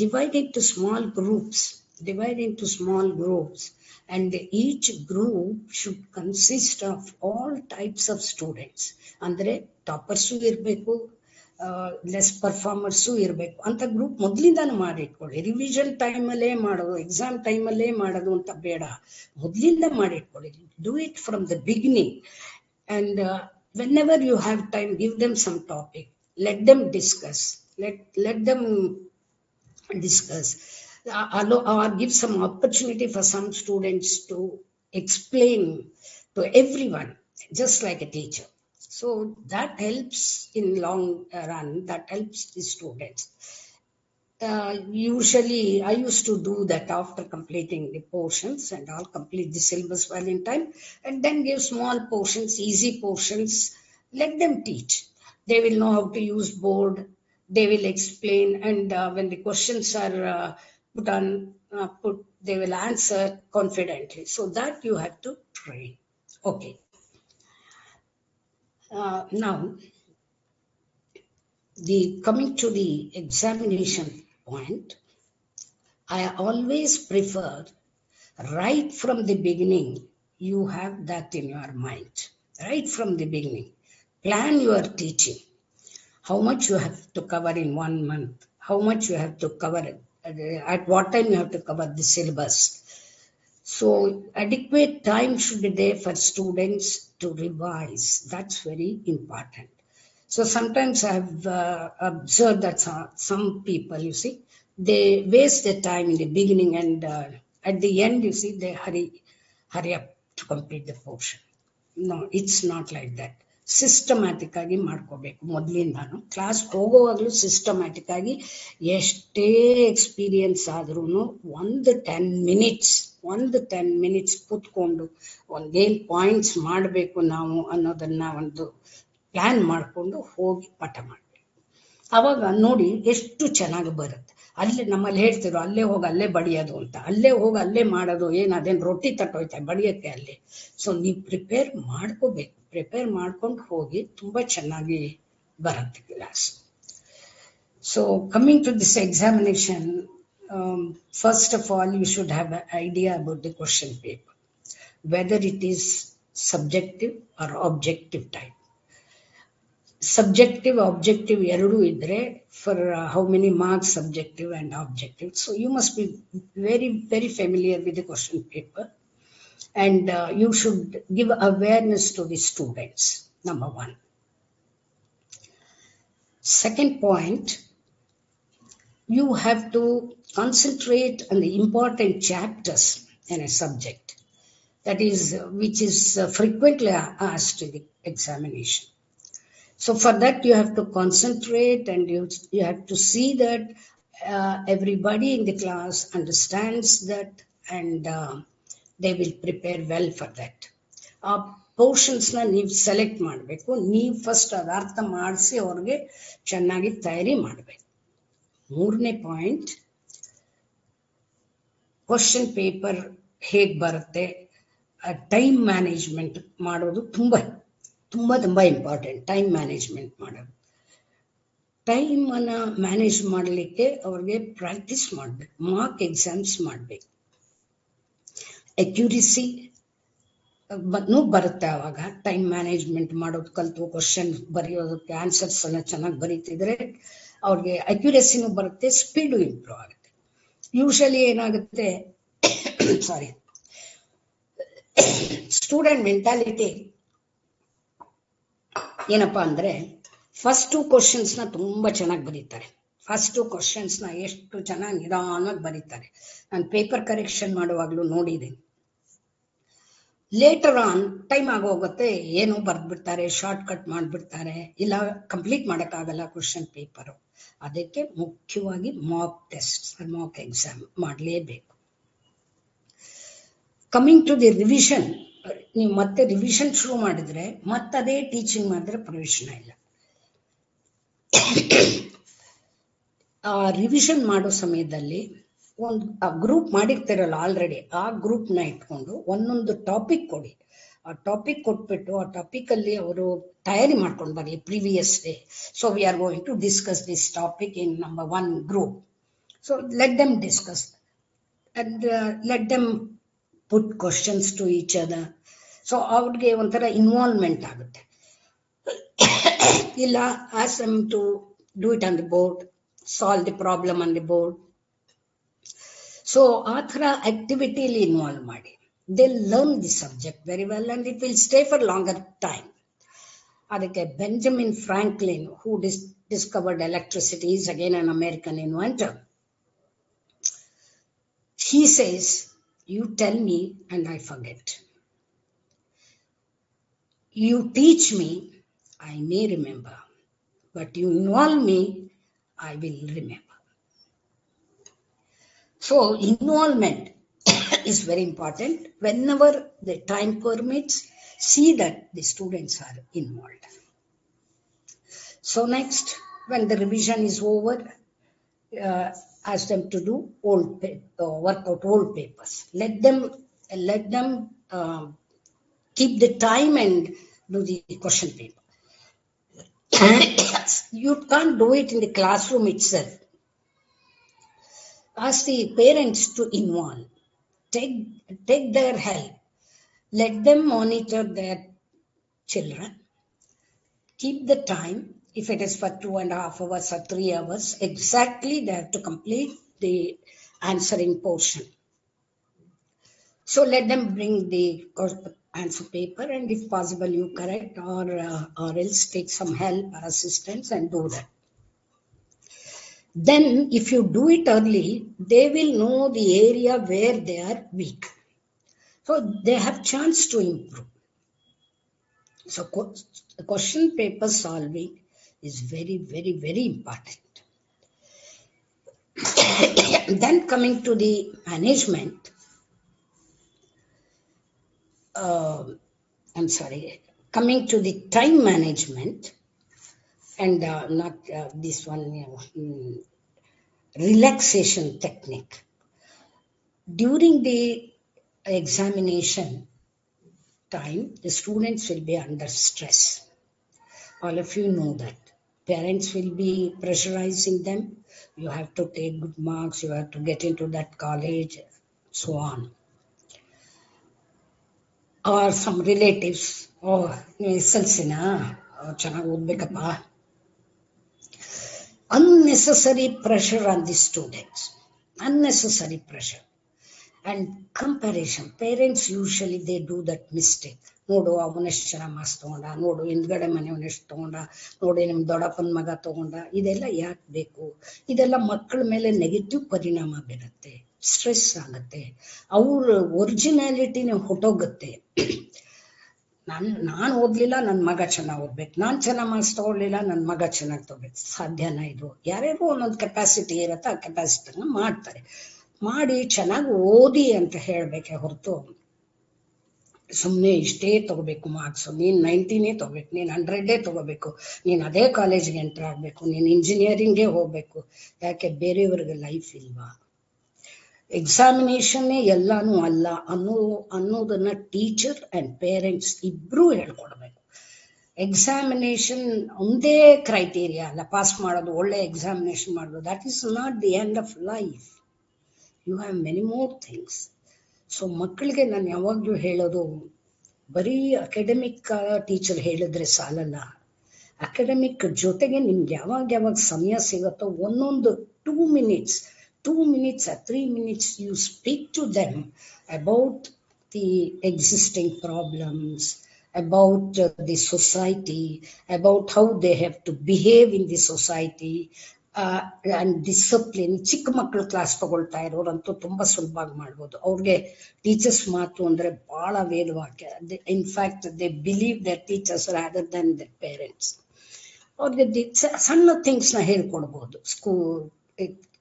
Divide into small groups and each group should consist of all types of students. ಅಂದರೆ ಟಾಪರ್ಸು ಇರಬೇಕು, ಲೆಸ್ ಪರ್ಫಾರ್ಮರ್ಸು ಇರಬೇಕು ಅಂತ ಗ್ರೂಪ್ ಮೊದಲಿಂದಾನು ಮಾಡಿಟ್ಕೊಳ್ಳಿ. ರಿವಿಷನ್ ಟೈಮಲ್ಲೇ ಮಾಡೋದು, ಎಕ್ಸಾಮ್ ಟೈಮಲ್ಲೇ ಮಾಡೋದು ಅಂತ ಬೇಡ, ಮೊದಲಿಂದ ಮಾಡಿಟ್ಕೊಳ್ಳಿ. Do it from the beginning. And whenever you have time, give them some topic, let them discuss, let them discuss, or give some opportunity for some students to explain to everyone, just like a teacher. So that helps in long run, that helps the students. Usually I used to do that after completing the portions, and I'll complete the syllabus well in time, and then give small portions, easy portions, let them teach. They will know how to use board, they will explain, and when the questions are put, they will answer confidently. So that you have to train. Okay. Now, coming to the examination point, I always prefer right from the beginning, you have that in your mind. Right from the beginning, plan your teaching. How much you have to cover in 1 month, how much you have to cover, at what time you have to cover the syllabus. So adequate time should be there for students to revise. That's very important. So sometimes I have observed that some people, you see, they waste their time in the beginning, and at the end, you see, they hurry up to complete the portion. No, it's not like that. Systematic ಆಗಿ ಮಾಡ್ಕೋಬೇಕು ಮೊದಲಿಂದಾನು. Class ಹೋಗೋವಾಗಲೂ systematic ಆಗಿ, ಎಷ್ಟೇ experience ಆದ್ರೂ ಒಂದು 10 minutes ಕೂತ್ಕೊಂಡು ಒಂದೇನು points ಮಾಡಬೇಕು ನಾವು ಅನ್ನೋದನ್ನ ಒಂದು ಪ್ಲಾನ್ ಮಾಡಿಕೊಂಡು ಹೋಗಿ ಪಾಠ ಮಾಡಬೇಕು. ಅವಾಗ ನೋಡಿ ಎಷ್ಟು ಚೆನ್ನಾಗಿ ಬರುತ್ತೆ. ಅಲ್ಲೇ ನಮ್ಮಲ್ಲಿ ಹೇಳ್ತಿರೋ, ಅಲ್ಲೇ ಹೋಗಿ ಅಲ್ಲೇ ಬಡಿಯೋದು ಅಂತ, ಅಲ್ಲೇ ಹೋಗಿ ಅಲ್ಲೇ ಮಾಡೋದು, ಏನು ಅದೇನು ರೊಟ್ಟಿ ತಟ್ಟೋಯ್ತಾ ಬಡಿಯೋಕ್ಕೆ ಅಲ್ಲಿ. ಸೊ ನೀವು ಪ್ರಿಪೇರ್ ಮಾಡ್ಕೋಬೇಕು, ಪ್ರಿಪೇರ್ ಮಾಡ್ಕೊಂಡು ಹೋಗಿ ತುಂಬ ಚೆನ್ನಾಗಿ ಬರುತ್ತೆ class. So coming to this examination, first of all, you should have an idea about the question paper, whether it is subjective or objective type. Subjective, objective, ಎರಡು ಇದ್ರೆ for how many marks subjective and objective. So you must be very, very familiar with the question paper, and you should give awareness to the students, number one. Second point, you have to concentrate on the important chapters in a subject, that is, which is frequently asked in the examination. So for that, you have to concentrate, and you have to see that everybody in the class understands that, and they will prepare well for that. ಆ ಪೋರ್ಷನ್ಸ್ನ ನೀವು select ಮಾಡಬೇಕು. ನೀವು first ಅದು ಅರ್ಥ ಮಾಡಿಸಿ ಅವ್ರಿಗೆ ಚೆನ್ನಾಗಿ ತಯಾರಿ ಮಾಡಬೇಕು. ಮೂರನೇ ಪಾಯಿಂಟ್, ಕ್ವಶನ್ ಪೇಪರ್ ಹೇಗೆ ಬರುತ್ತೆ, ಟೈಮ್ ಮ್ಯಾನೇಜ್ಮೆಂಟ್ ಮಾಡೋದು ತುಂಬ ಇಂಪಾರ್ಟೆಂಟ್. ಟೈಮ್ ಮ್ಯಾನೇಜ್ಮೆಂಟ್ ಮಾಡೋದು, ಟೈಮನ್ನು ಮ್ಯಾನೇಜ್ ಮಾಡಲಿಕ್ಕೆ ಅವ್ರಿಗೆ ಪ್ರಾಕ್ಟೀಸ್ ಮಾಡಬೇಕು, ಮಾರ್ಕ್ ಎಕ್ಸಾಮ್ಸ್ ಮಾಡಬೇಕು. ಅಕ್ಯುರಿಸಿ ಬರುತ್ತೆ ಆವಾಗ. ಟೈಮ್ ಮ್ಯಾನೇಜ್ಮೆಂಟ್ ಮಾಡೋದು ಕಲ್ತು ಕ್ವಶನ್ ಬರೆಯೋದಕ್ಕೆ ಆನ್ಸರ್ಸ್ ಎಲ್ಲ ಚೆನ್ನಾಗಿ ಬರೀತಿದ್ರೆ ಅವ್ರಿಗೆ ಅಕ್ಯುರಸಿನೂ ಬರುತ್ತೆ, ಸ್ಪೀಡು ಇಂಪ್ರೂವ್ ಆಗುತ್ತೆ. ಯೂಶಲಿ ಏನಾಗುತ್ತೆ, ಸಾರಿ, ಸ್ಟೂಡೆಂಟ್ ಮೆಂಟಾಲಿಟಿ ಏನಪ್ಪಾ ಅಂದ್ರೆ, ಫಸ್ಟ್ ಟು ಕ್ವಶನ್ಸ್ನ ತುಂಬಾ ಚೆನ್ನಾಗಿ ಬರೀತಾರೆ. ಫಸ್ಟ್ ಟು ಕ್ವಶನ್ಸ್ನ ಎಷ್ಟು ಚೆನ್ನಾಗಿ ನಿಧಾನವಾಗಿ ಬರೀತಾರೆ. ನಾನು ಪೇಪರ್ ಕರೆಕ್ಷನ್ ಮಾಡುವಾಗಲೂ ನೋಡಿದ್ದೀನಿ. ಲೇಟರ್ ಆನ್ ಟೈಮ್ ಆಗೋಗುತ್ತೆ, ಏನೋ ಬರ್ದ್ಬಿಡ್ತಾರೆ, ಶಾರ್ಟ್ ಕಟ್ ಮಾಡಿಬಿಡ್ತಾರೆ, ಇಲ್ಲ ಕಂಪ್ಲೀಟ್ ಮಾಡೋಕ್ಕಾಗಲ್ಲ ಕ್ವಶನ್ ಪೇಪರು. ಅದಕ್ಕೆ ಮುಖ್ಯವಾಗಿ ಮಾಕ್ ಟೆಸ್ಟ್, ಮಾಕ್ ಎಕ್ಸಾಮ್ ಮಾಡಲೇಬೇಕು. ಕಮಿಂಗ್ ಟು ದಿ ರಿವಿಷನ್, ನೀವು ಮತ್ತೆ ರಿವಿಷನ್ ಶುರು ಮಾಡಿದ್ರೆ ಮತ್ತದೇ ಟೀಚಿಂಗ್ ಮಾಡಿದ್ರೆ ಪ್ರಯೋಜನ ಇಲ್ಲ. ರಿವಿಷನ್ ಮಾಡೋ ಸಮಯದಲ್ಲಿ ಒಂದು ಗ್ರೂಪ್ ಮಾಡಿರ್ತಾರಲ್ಲ ಆಲ್ರೆಡಿ, ಆ ಗ್ರೂಪ್ನ ಇಟ್ಕೊಂಡು ಒಂದೊಂದು ಟಾಪಿಕ್ ಕೊಡಿ. ಆ ಟಾಪಿಕ್ ಕೊಟ್ಬಿಟ್ಟು ಆ ಟಾಪಿಕ್ ಅಲ್ಲಿ ಅವರು ತಯಾರಿ ಮಾಡ್ಕೊಂಡು ಬರಲಿ previous day. So we are going to discuss this topic in number one group. So let them discuss and let them put questions to each other. So ಅವ್ರಿಗೆ ಒಂಥರ ಇನ್ವಾಲ್ವ್ಮೆಂಟ್ ಆಗುತ್ತೆ. ಇಲ್ಲ, ask them to do it on the board, solve the problem on the board. So ಆ ಥರ ಆಕ್ಟಿವಿಟಿಯಲ್ಲಿ involve ಮಾಡಿ. They learn the subject very well and it will stay for longer time. ಅದಕ್ಕೆ Benjamin Franklin, who discovered electricity, is again an American inventor. He says, you tell me and I forget. You teach me, I may remember. But you involve me, I will remember. So involvement is very important. Whenever the time permits, see that the students are involved. So next, when the revision is over, ask them to do work out old papers. Let them keep the time and do the question paper. You can't do it in the classroom itself. Ask the parents to involve. Take their help. Let them monitor their children. Keep the time. If it is for 2.5 hours or 3 hours, exactly they have to complete the answering portion. So let them bring the answer paper, and if possible you correct, or else take some help or assistance and do that. Then if you do it early, they will know the area where they are weak. So they have chance to improve. So question paper solving is very, very, very important. Then coming to the management, coming to the time management, and not this one, relaxation technique. During the examination time, the students will be under stress. All of you know that. Parents will be pressurizing them. You have to take good marks, you have to get into that college, so on. Or some relatives, oh, ನೀವು SLCನ ಚೆನ್ನಾಗಿ ಓದ್ಬೇಕಪ್ಪ. Unnecessary pressure on the students. Unnecessary pressure. And comparison. Parents usually they do that mistake. ನೋಡು ಅವನೆಷ್ಟು ಚೆನ್ನಾಗಿ marks ತಗೊಂಡ, ನೋಡು ಹಿಂದ್ಗಡೆ ಮನೆಯವನೆಷ್ಟು ತಗೊಂಡ, ನೋಡಿ ನಿಮ್ಮ ದೊಡ್ಡಪ್ಪನ ಮಗ ತಗೊಂಡ. ಇದೆಲ್ಲ ಯಾಕೆ ಬೇಕು? ಇದೆಲ್ಲ ಮಕ್ಕಳ ಮೇಲೆ ನೆಗೆಟಿವ್ ಪರಿಣಾಮ ಬೀರುತ್ತೆ, ಸ್ಟ್ರೆಸ್ ಆಗುತ್ತೆ, ಅವ್ರ ಒರಿಜಿನಾಲಿಟಿನೇ ಹೊಟ್ಟೋಗುತ್ತೆ. ನಾನು ಓದ್ಲಿಲ್ಲ, ನನ್ನ ಮಗ ಚೆನ್ನಾಗಿ ಓದ್ಬೇಕು, ನಾನು ಚೆನ್ನಾಗಿ ಮಾರ್ಕ್ಸ್ ತಗೊಳ್ಳಿಲ್ಲ, ನನ್ನ ಮಗ ಚೆನ್ನಾಗಿ ತಗೋಬೇಕು. ಸಾಧ್ಯನಾ ಇದು? ಯಾರ್ಯಾರು ಒಂದೊಂದು ಕೆಪಾಸಿಟಿ ಇರುತ್ತೆ, ಆ ಕೆಪಾಸಿಟಿನ ಮಾಡ್ತಾರೆ. ಮಾಡಿ ಚೆನ್ನಾಗಿ ಓದಿ ಅಂತ ಹೇಳಬೇಕೆ ಹೊರತು ಸುಮ್ಮನೆ ಇಷ್ಟೇ ತಗೋಬೇಕು ಮಾರ್ಕ್ಸ್, ನೀನು 90ನೇ ತಗೋಬೇಕು, ನೀನು 100 ತಗೋಬೇಕು, ನೀನು ಅದೇ ಕಾಲೇಜ್ಗೆ ಎಂಟರ್ ಆಗಬೇಕು, ನೀನು ಇಂಜಿನಿಯರಿಂಗ್ಗೆ ಹೋಗ್ಬೇಕು. ಯಾಕೆ ಬೇರೆಯವ್ರಿಗೆ ಲೈಫ್ ಇಲ್ವಾ? ಎಕ್ಸಾಮಿನೇಷನ್ನೇ ಎಲ್ಲಾನು ಅಲ್ಲ ಅನ್ನೋದನ್ನ ಟೀಚರ್ ಅಂಡ್ ಪೇರೆಂಟ್ಸ್ ಇಬ್ರು ಹೇಳ್ಕೊಡ್ಬೇಕು. ಎಕ್ಸಾಮಿನೇಷನ್ ಒಂದೇ ಕ್ರೈಟೀರಿಯಾ ಅಲ್ಲ ಪಾಸ್ ಮಾಡೋದು, ಒಳ್ಳೆ ಎಕ್ಸಾಮಿನೇಷನ್ ಮಾಡೋದು. That is not the end of life. You have many more things. So ಮಕ್ಕಳಿಗೆ ನಾನು ಯಾವಾಗಲೂ ಹೇಳೋದು, ಬರೀ ಅಕಾಡೆಮಿಕ್ ಟೀಚರ್ ಹೇಳಿದ್ರೆ ಸಾಲಲ್ಲ. ಅಕಾಡೆಮಿಕ್ ಜೊತೆಗೆ ನಿಮ್ಗೆ ಯಾವಾಗ ಸಮಯ ಸಿಗುತ್ತೋ ಒಂದೊಂದು 2 minutes or 3 minutes you speak to them about the existing problems, about the society, about how they have to behave in the society, and discipline. ಚಿಕ್ಕ ಮಕ್ಕಳು ಕ್ಲಾಸ್ ತಗೊಳ್ತಾ ಇರೋರಂತೂ ತುಂಬಾ ಸುಲಭವಾಗಿ ಮಾಡ್ಬೋದು. ಅವ್ರಿಗೆ ಟೀಚರ್ಸ್ ಮಾತು ಅಂದ್ರೆ ಬಹಳ ವೇದವಾಕ್ಯ. In fact they believe their teachers rather than their parents. ಅವ್ರಿಗೆ ಸಣ್ಣ ಥಿಂಗ್ಸ್ನ ಹೇಳ್ಕೊಡ್ಬೋದು. ಸ್ಕೂಲ್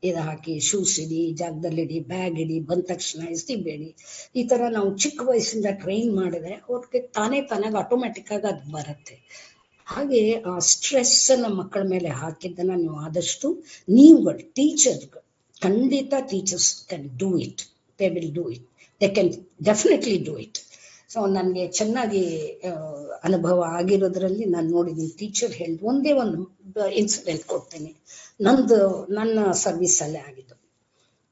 ಇದು ಹಾಕಿ, ಶೂಸ್ ಇಡಿ, ಜಾಗದಲ್ಲಿಡಿ, ಬ್ಯಾಗ್ ಇಡಿ, ಬಂದ ತಕ್ಷಣ ಎಸ್ತಿಬೇಡಿ. ಈ ತರ ನಾವು ಚಿಕ್ಕ ವಯಸ್ಸಿಂದ ಟ್ರೈನ್ ಮಾಡಿದ್ರೆ ಅವ್ರಿಗೆ ತಾನಾಗ ಆಟೋಮ್ಯಾಟಿಕ್ ಆಗಿ ಅದು ಬರುತ್ತೆ. ಹಾಗೆ ಆ ಸ್ಟ್ರೆಸ್ ನಮ್ಮ ಮಕ್ಕಳ ಮೇಲೆ ಹಾಕಿದ್ದನ್ನ ನೀವು ಆದಷ್ಟು ನೀವುಗಳು ಟೀಚರ್ಗಳು, ಖಂಡಿತ teachers can do it. They will do it. They can definitely do it. So ನನಗೆ ಚೆನ್ನಾಗಿ ಅನುಭವ ಆಗಿರೋದ್ರಲ್ಲಿ ನಾನು ನೋಡಿದ್ದೀನಿ. ಟೀಚರ್ ಹೇಳಿದ ಒಂದೇ ಒಂದು ಇನ್ಸಿಡೆಂಟ್ ಕೊಡ್ತೀನಿ. ನನ್ನ ಸರ್ವಿಸ್ ಅಲ್ಲೇ ಆಗಿದ್ದು.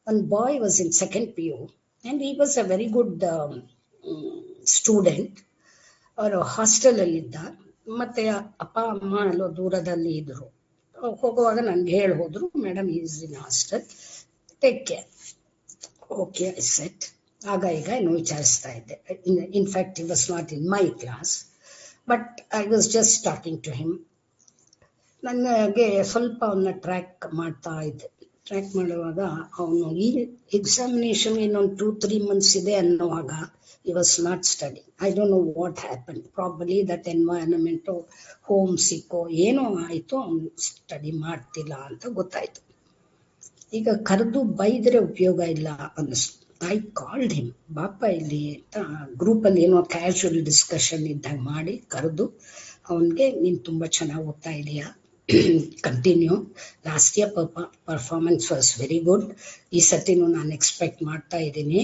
ಒಂದು boy was in 2nd PU and he was a very good student. ಅವರು ಹಾಸ್ಟೆಲ್ ಅಲ್ಲಿ ಇದ್ದ. ಮತ್ತೆ ಅಪ್ಪ ಅಮ್ಮ ಎಲ್ಲೋ ದೂರದಲ್ಲಿ ಇದ್ರು. ಹೋಗುವಾಗ ನನ್ಗೆ ಹೇಳಿ ಹೋದ್ರು, madam is in hostel, take care. Okay I said. ಆಗ ಈಗ ಏನು ವಿಚಾರಿಸ್ತಾ ಇದ್ದೆ. In fact he was not in my class, but I was just talking to him. ನನಗೆ ಸ್ವಲ್ಪ ಅವನ್ನ ಟ್ರ್ಯಾಕ್ ಮಾಡ್ತಾ ಇದ್ದೆ. ಟ್ರ್ಯಾಕ್ ಮಾಡುವಾಗ ಅವನು ಈ ಎಕ್ಸಾಮಿನೇಷನ್ ಇನ್ನೊಂದು 2-3 months ಇದೆ ಅನ್ನುವಾಗ he was not studying. I don't know what happened. Probably that environment, home sick, ಏನೋ ಆಯಿತು, ಅವನು ಸ್ಟಡಿ ಮಾಡ್ತಿಲ್ಲ ಅಂತ ಗೊತ್ತಾಯ್ತು. ಈಗ ಕರೆದು ಬೈದ್ರೆ ಉಪಯೋಗ ಇಲ್ಲ ಅನ್ನಿಸ್ತು. ಐ ಕಾಲ್ಡ್ ಹಿಮ್, ಬಾಪ ಇಲ್ಲಿ ಅಂತ ಗ್ರೂಪಲ್ಲಿ ಏನೋ ಕ್ಯಾಶುವಲ್ ಡಿಸ್ಕಷನ್ ಇದ್ದಾಗ ಮಾಡಿ ಕರೆದು ಅವನಿಗೆ, ನೀನು ತುಂಬ ಚೆನ್ನಾಗಿ ಓದ್ತಾ ಇದೆಯಾ, continue. Last year performance was very good. ಈ ಸತಿನೂ ನಾನು ಎಕ್ಸ್ಪೆಕ್ಟ್ ಮಾಡ್ತಾ ಇದ್ದೀನಿ,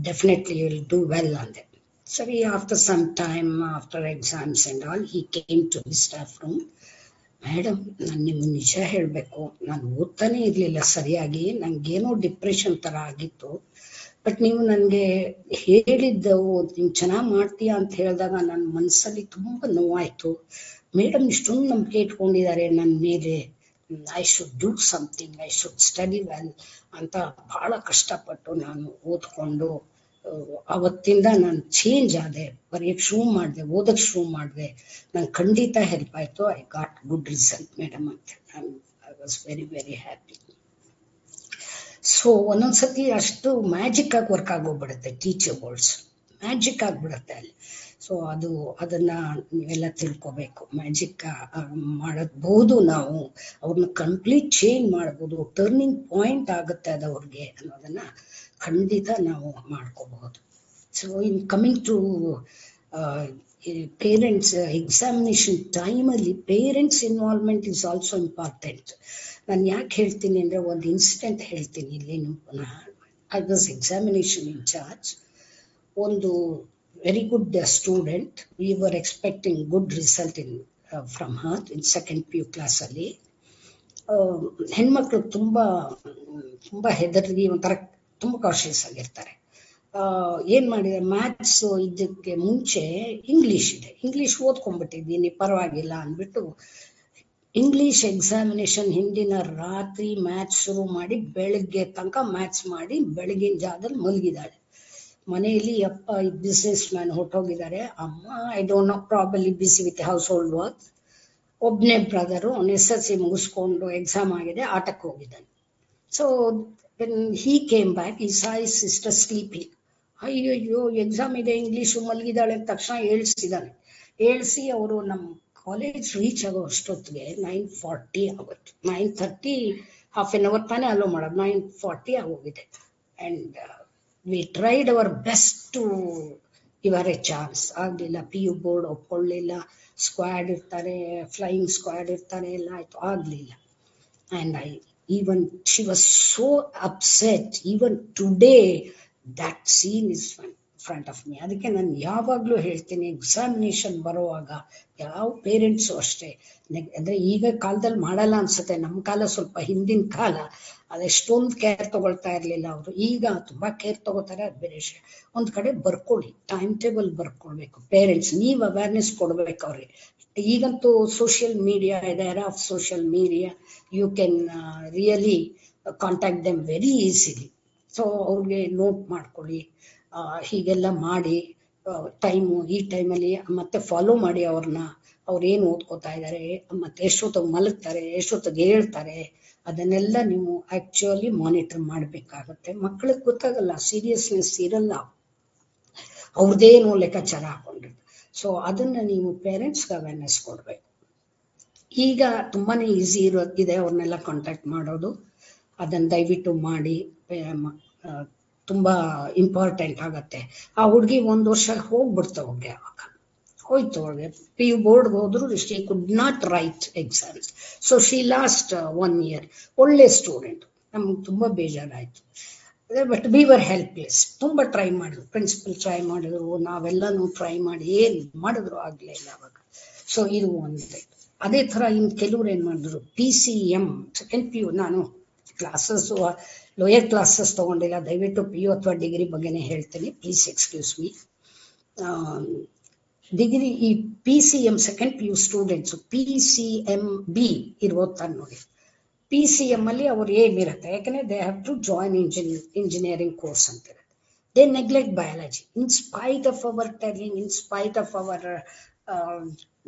definitely you will do well ಅಂದೆ. ಸರಿ, after some time, after exams and all, he came to the staff room. Madam, ನಾನು ನಿಮ್ಗೆ ನಿಜ ಹೇಳಬೇಕು, ನಾನು ಓದ್ತಾನೆ ಇರಲಿಲ್ಲ ಸರಿಯಾಗಿ, ನನಗೇನೋ ಡಿಪ್ರೆಷನ್ ಥರ ಆಗಿತ್ತು. ಬಟ್ ನೀವು ನನಗೆ ಹೇಳಿದ್ದವು, ನೀವು ಚೆನ್ನಾಗಿ ಮಾಡ್ತೀಯಾ ಅಂತ ಹೇಳಿದಾಗ ನನ್ನ ಮನಸ್ಸಲ್ಲಿ ತುಂಬ ನೋವಾಯಿತು. ಮೇಡಮ್ ಇಷ್ಟೊಂದು ನಂಬಿಕೆ ಇಟ್ಕೊಂಡಿದ್ದಾರೆ ನನ್ನ ಮೇಲೆ, I should do something, I should study well ಅಂತ ಭಾಳ ಕಷ್ಟಪಟ್ಟು ನಾನು ಓದ್ಕೊಂಡು ಅವತ್ತಿಂದ ನಾನು ಚೇಂಜ್ ಆದೆ, ಬರೆಯೋಕ್ಕೆ ಶುರು ಮಾಡಿದೆ, ಓದೋಕ್ಕೆ ಶುರು ಮಾಡಿದೆ. ನಂಗೆ ಖಂಡಿತ ಹೆಲ್ಪ್ ಆಯಿತು. I got good result madam ಅಂತ. I was very very happy. So ಒಂದೊಂದ್ಸತಿ ಅಷ್ಟು ಮ್ಯಾಜಿಕ್ ಆಗಿ ವರ್ಕ್ ಆಗೋಗ್ಬಿಡುತ್ತೆ ಟೀಚರ್ ವರ್ಡ್ಸ್, ಮ್ಯಾಜಿಕ್ ಆಗಿಬಿಡುತ್ತೆ ಅಲ್ಲಿ. ಸೊ ಅದನ್ನ ನೀವೆಲ್ಲ ತಿಳ್ಕೊಬೇಕು. ಮ್ಯಾಜಿಕ್ ಮಾಡಬಹುದು, ನಾವು ಅವ್ರನ್ನ ಕಂಪ್ಲೀಟ್ ಚೇಂಜ್ ಮಾಡ್ಬೋದು, ಟರ್ನಿಂಗ್ ಪಾಯಿಂಟ್ ಆಗುತ್ತೆ ಅದು ಅವ್ರಿಗೆ ಅನ್ನೋದನ್ನ ಖಂಡಿತ ನಾವು ಮಾಡ್ಕೋಬಹುದು. So in coming to parents, examination ಟೈಮಲ್ಲಿ parents involvement is also important. ನಾನು ಯಾಕೆ ಹೇಳ್ತೀನಿ ಅಂದರೆ, ಒಂದು ಇನ್ಸಿಡೆಂಟ್ ಹೇಳ್ತೀನಿ ಇಲ್ಲಿ. ಪುನಃ I was examination in charge. ಒಂದು very good student, we were expecting good result in from her in second PU ಕ್ಲಾಸಲ್ಲಿ. ಹೆಣ್ಮಕ್ಳು ತುಂಬಾ ಹೆದರಿ ಒಂಥರ ತುಂಬಾ ಕಾಶಿಯಸ್ ಆಗಿರ್ತಾರೆ. ಏನ್ ಮಾಡಿದೆ, ಮ್ಯಾಥ್ಸ್ ಇದಕ್ಕೆ ಮುಂಚೆ ಇಂಗ್ಲಿಷ್ ಇದೆ, ಇಂಗ್ಲಿಷ್ ಓದ್ಕೊಂಡ್ಬಿಟ್ಟಿದ್ದೀನಿ ಪರವಾಗಿಲ್ಲ ಅಂದ್ಬಿಟ್ಟು ಇಂಗ್ಲಿಷ್ ಎಕ್ಸಾಮಿನೇಷನ್ ಹಿಂದಿನ ರಾತ್ರಿ ಮ್ಯಾಥ್ಸ್ ಶುರು ಮಾಡಿ ಬೆಳಗ್ಗೆ ತನಕ ಮ್ಯಾಥ್ಸ್ ಮಾಡಿ ಬೆಳಗಿನ ಜಾಗದಲ್ಲಿ ಮಲಗಿದ್ದಾಳೆ. ಮನೆಯಲ್ಲಿ ಅಪ್ಪ ಬಿಸ್ನೆಸ್ ಮ್ಯಾನ್ ಹೊರಟೋಗಿದ್ದಾರೆ, ಅಮ್ಮ I don't know probably busy with household work. ಒಬ್ಬನೇ ಬ್ರದರು SSC ಮುಗಿಸ್ಕೊಂಡು ಎಕ್ಸಾಮ್ ಆಗಿದೆ, ಆಟಕ್ಕೆ ಹೋಗಿದ್ದಾನೆ. ಸೊ ಹೀ ಕೇಮ್ ಬ್ಯಾಕ್, ಈ ಸಾಯಿ ಸಿಸ್ಟರ್ ಸ್ಲೀಪಿಂಗ್. ಅಯ್ಯೋ ಎಕ್ಸಾಮ್ ಇದೆ, ಇಂಗ್ಲಿಷು, ಮಲಗಿದಾಳೆ ಅಂತ ತಕ್ಷಣ ಏಳ್ಸಿ ಅವರು ನಮ್ಮ ಕಾಲೇಜ್ ರೀಚ್ ಆಗೋ ಅಷ್ಟೊತ್ತಿಗೆ 9:40 ಆಗುತ್ತೆ. 9:30 ಹಾಫ್ ಎನ್ ಅವರ್ ತಾನೇ ಅಲೋ ಮಾಡೋದು, 9:40 ಆಗೋಗಿದೆ. And we tried our best to give a chance. ಆಗಲಿಲ್ಲ, PU ಬೋರ್ಡ್ ಒಪ್ಕೊಳ್ಳಿಲ್ಲ, ಸ್ಕ್ವಾಡ್ ಇರ್ತಾರೆ, ಫ್ಲೈಯಿಂಗ್ ಸ್ಕ್ವಾಡ್ ಇರ್ತಾರೆ, ಎಲ್ಲ ಆಯ್ತು, ಆಗಲಿಲ್ಲ. And she was so upset. Even today, that scene is in front of me. ಅದಕ್ಕೆ ನಾನು ಯಾವಾಗಲೂ ಹೇಳ್ತೀನಿ, ಎಕ್ಸಾಮಿನೇಷನ್ ಬರುವಾಗ ಯಾವ ಪೇರೆಂಟ್ಸು ಅಷ್ಟೇ, ಅಂದರೆ ಈಗ ಕಾಲದಲ್ಲಿ ಮಾಡಲ್ಲ ಅನ್ಸುತ್ತೆ, ನಮ್ಮ ಕಾಲ ಸ್ವಲ್ಪ ಹಿಂದಿನ ಕಾಲ, ಅದೆಷ್ಟೊಂದು ಕೇರ್ ತಗೊಳ್ತಾ ಇರಲಿಲ್ಲ ಅವರು. ಈಗ ತುಂಬಾ ಕೇರ್ ತಗೋತಾರೆ, ಅದು ಬೇರೆ ವಿಷಯ. ಒಂದು ಕಡೆ ಬರ್ಕೊಳ್ಳಿ, ಟೈಮ್ ಟೇಬಲ್ ಬರ್ಕೊಳ್ಬೇಕು ಪೇರೆಂಟ್ಸ್, ನೀವು ಅವೇರ್ನೆಸ್ ಕೊಡ್ಬೇಕು ಅವ್ರಿಗೆ. ಈಗಂತೂ ಸೋಷಿಯಲ್ ಮೀಡಿಯಾ ಇದೆ, era of social media, you can really contact them very easily. So ಅವ್ರಿಗೆ ನೋಟ್ ಮಾಡ್ಕೊಳ್ಳಿ, ಹೀಗೆಲ್ಲ ಮಾಡಿ ಟೈಮು, ಈ ಟೈಮಲ್ಲಿ ಮತ್ತೆ ಫಾಲೋ ಮಾಡಿ ಅವ್ರನ್ನ, ಅವ್ರು ಏನು ಓದ್ಕೋತಾ ಇದ್ದಾರೆ, ಮತ್ತೆ ಎಷ್ಟೊತ್ತಿಗೆ ಮಲಗ್ತಾರೆ, ಎಷ್ಟೊತ್ತಿಗೆ ಹೇಳ್ತಾರೆ, ಅದನ್ನೆಲ್ಲ ನೀವು ಆಕ್ಚುಲಿ ಮಾನಿಟರ್ ಮಾಡಬೇಕಾಗತ್ತೆ. ಮಕ್ಕಳಿಗೆ ಗೊತ್ತಾಗಲ್ಲ, ಸೀರಿಯಸ್ನೆಸ್ ಇರಲ್ಲ, ಅವ್ರದ್ದೇನು ಲೆಕ್ಕಾಚಾರ ಹಾಕೊಂಡಿರ್ತಾರೆ. ಸೊ ಅದನ್ನ ನೀವು ಪೇರೆಂಟ್ಸ್ಗೆ ಅವೇರ್ನೆಸ್ ಕೊಡ್ಬೇಕು. ಈಗ ತುಂಬಾನೇ ಈಸಿ ಇದೆ ಅವ್ರನ್ನೆಲ್ಲ ಕಾಂಟ್ಯಾಕ್ಟ್ ಮಾಡೋದು, ಅದನ್ನ ದಯವಿಟ್ಟು ಮಾಡಿ, ತುಂಬಾ ಇಂಪಾರ್ಟೆಂಟ್ ಆಗತ್ತೆ. ಆ ಹುಡುಗಿ 1 ವರ್ಷ ಹೋಗ್ಬಿಡ್ತಾವೆ, ಅವಾಗ ಹೋಯ್ತು ಅವ್ರಿಗೆ. PU ಬೋರ್ಡ್ಗೆ ಹೋದ್ರು, she could not right exams. So she lost 1 year. ಒಳ್ಳೆ ಸ್ಟೂಡೆಂಟ್, ನಮ್ಗೆ ತುಂಬಾ ಬೇಜಾರಾಯ್ತು. But we were helpless. ತುಂಬಾ ಟ್ರೈ ಮಾಡಿದ್ರು, ಪ್ರಿನ್ಸಿಪಲ್ ಟ್ರೈ ಮಾಡಿದ್ರು, ನಾವೆಲ್ಲಾನು ಟ್ರೈ ಮಾಡಿ ಏನ್ ಮಾಡಿದ್ರು ಆಗ್ಲಿಲ್ಲ ಅವಾಗ. ಸೊ ಇದು ಒಂದೇ. ಅದೇ ತರ ಇನ್ ಕೆಲವ್ರು ಏನ್ ಮಾಡಿದ್ರು, PCM ಸೆಕೆಂಡ್ PU, ನಾನು ಕ್ಲಾಸಸ್ ಲೋಯರ್ ಕ್ಲಾಸಸ್ ತಗೊಂಡಿಲ್ಲ, ದಯವಿಟ್ಟು PU ಅಥವಾ ಡಿಗ್ರಿ ಬಗ್ಗೆನೇ ಹೇಳ್ತೀನಿ, ಪ್ಲೀಸ್ ಎಕ್ಸ್ಕ್ಯೂಸ್ ಮೀ. ಡಿಗ್ರಿ ಈ PCM second PU students PCMB ಇರ್ಬೋದು ನೋಡಿ. PCM ಅಲ್ಲಿ ಅವ್ರು ಏನಿರುತ್ತೆ, ಯಾಕಂದ್ರೆ they have to join engineering course ಅಂತ ಇರುತ್ತೆ. They neglect biology in spite of our telling, in spite of our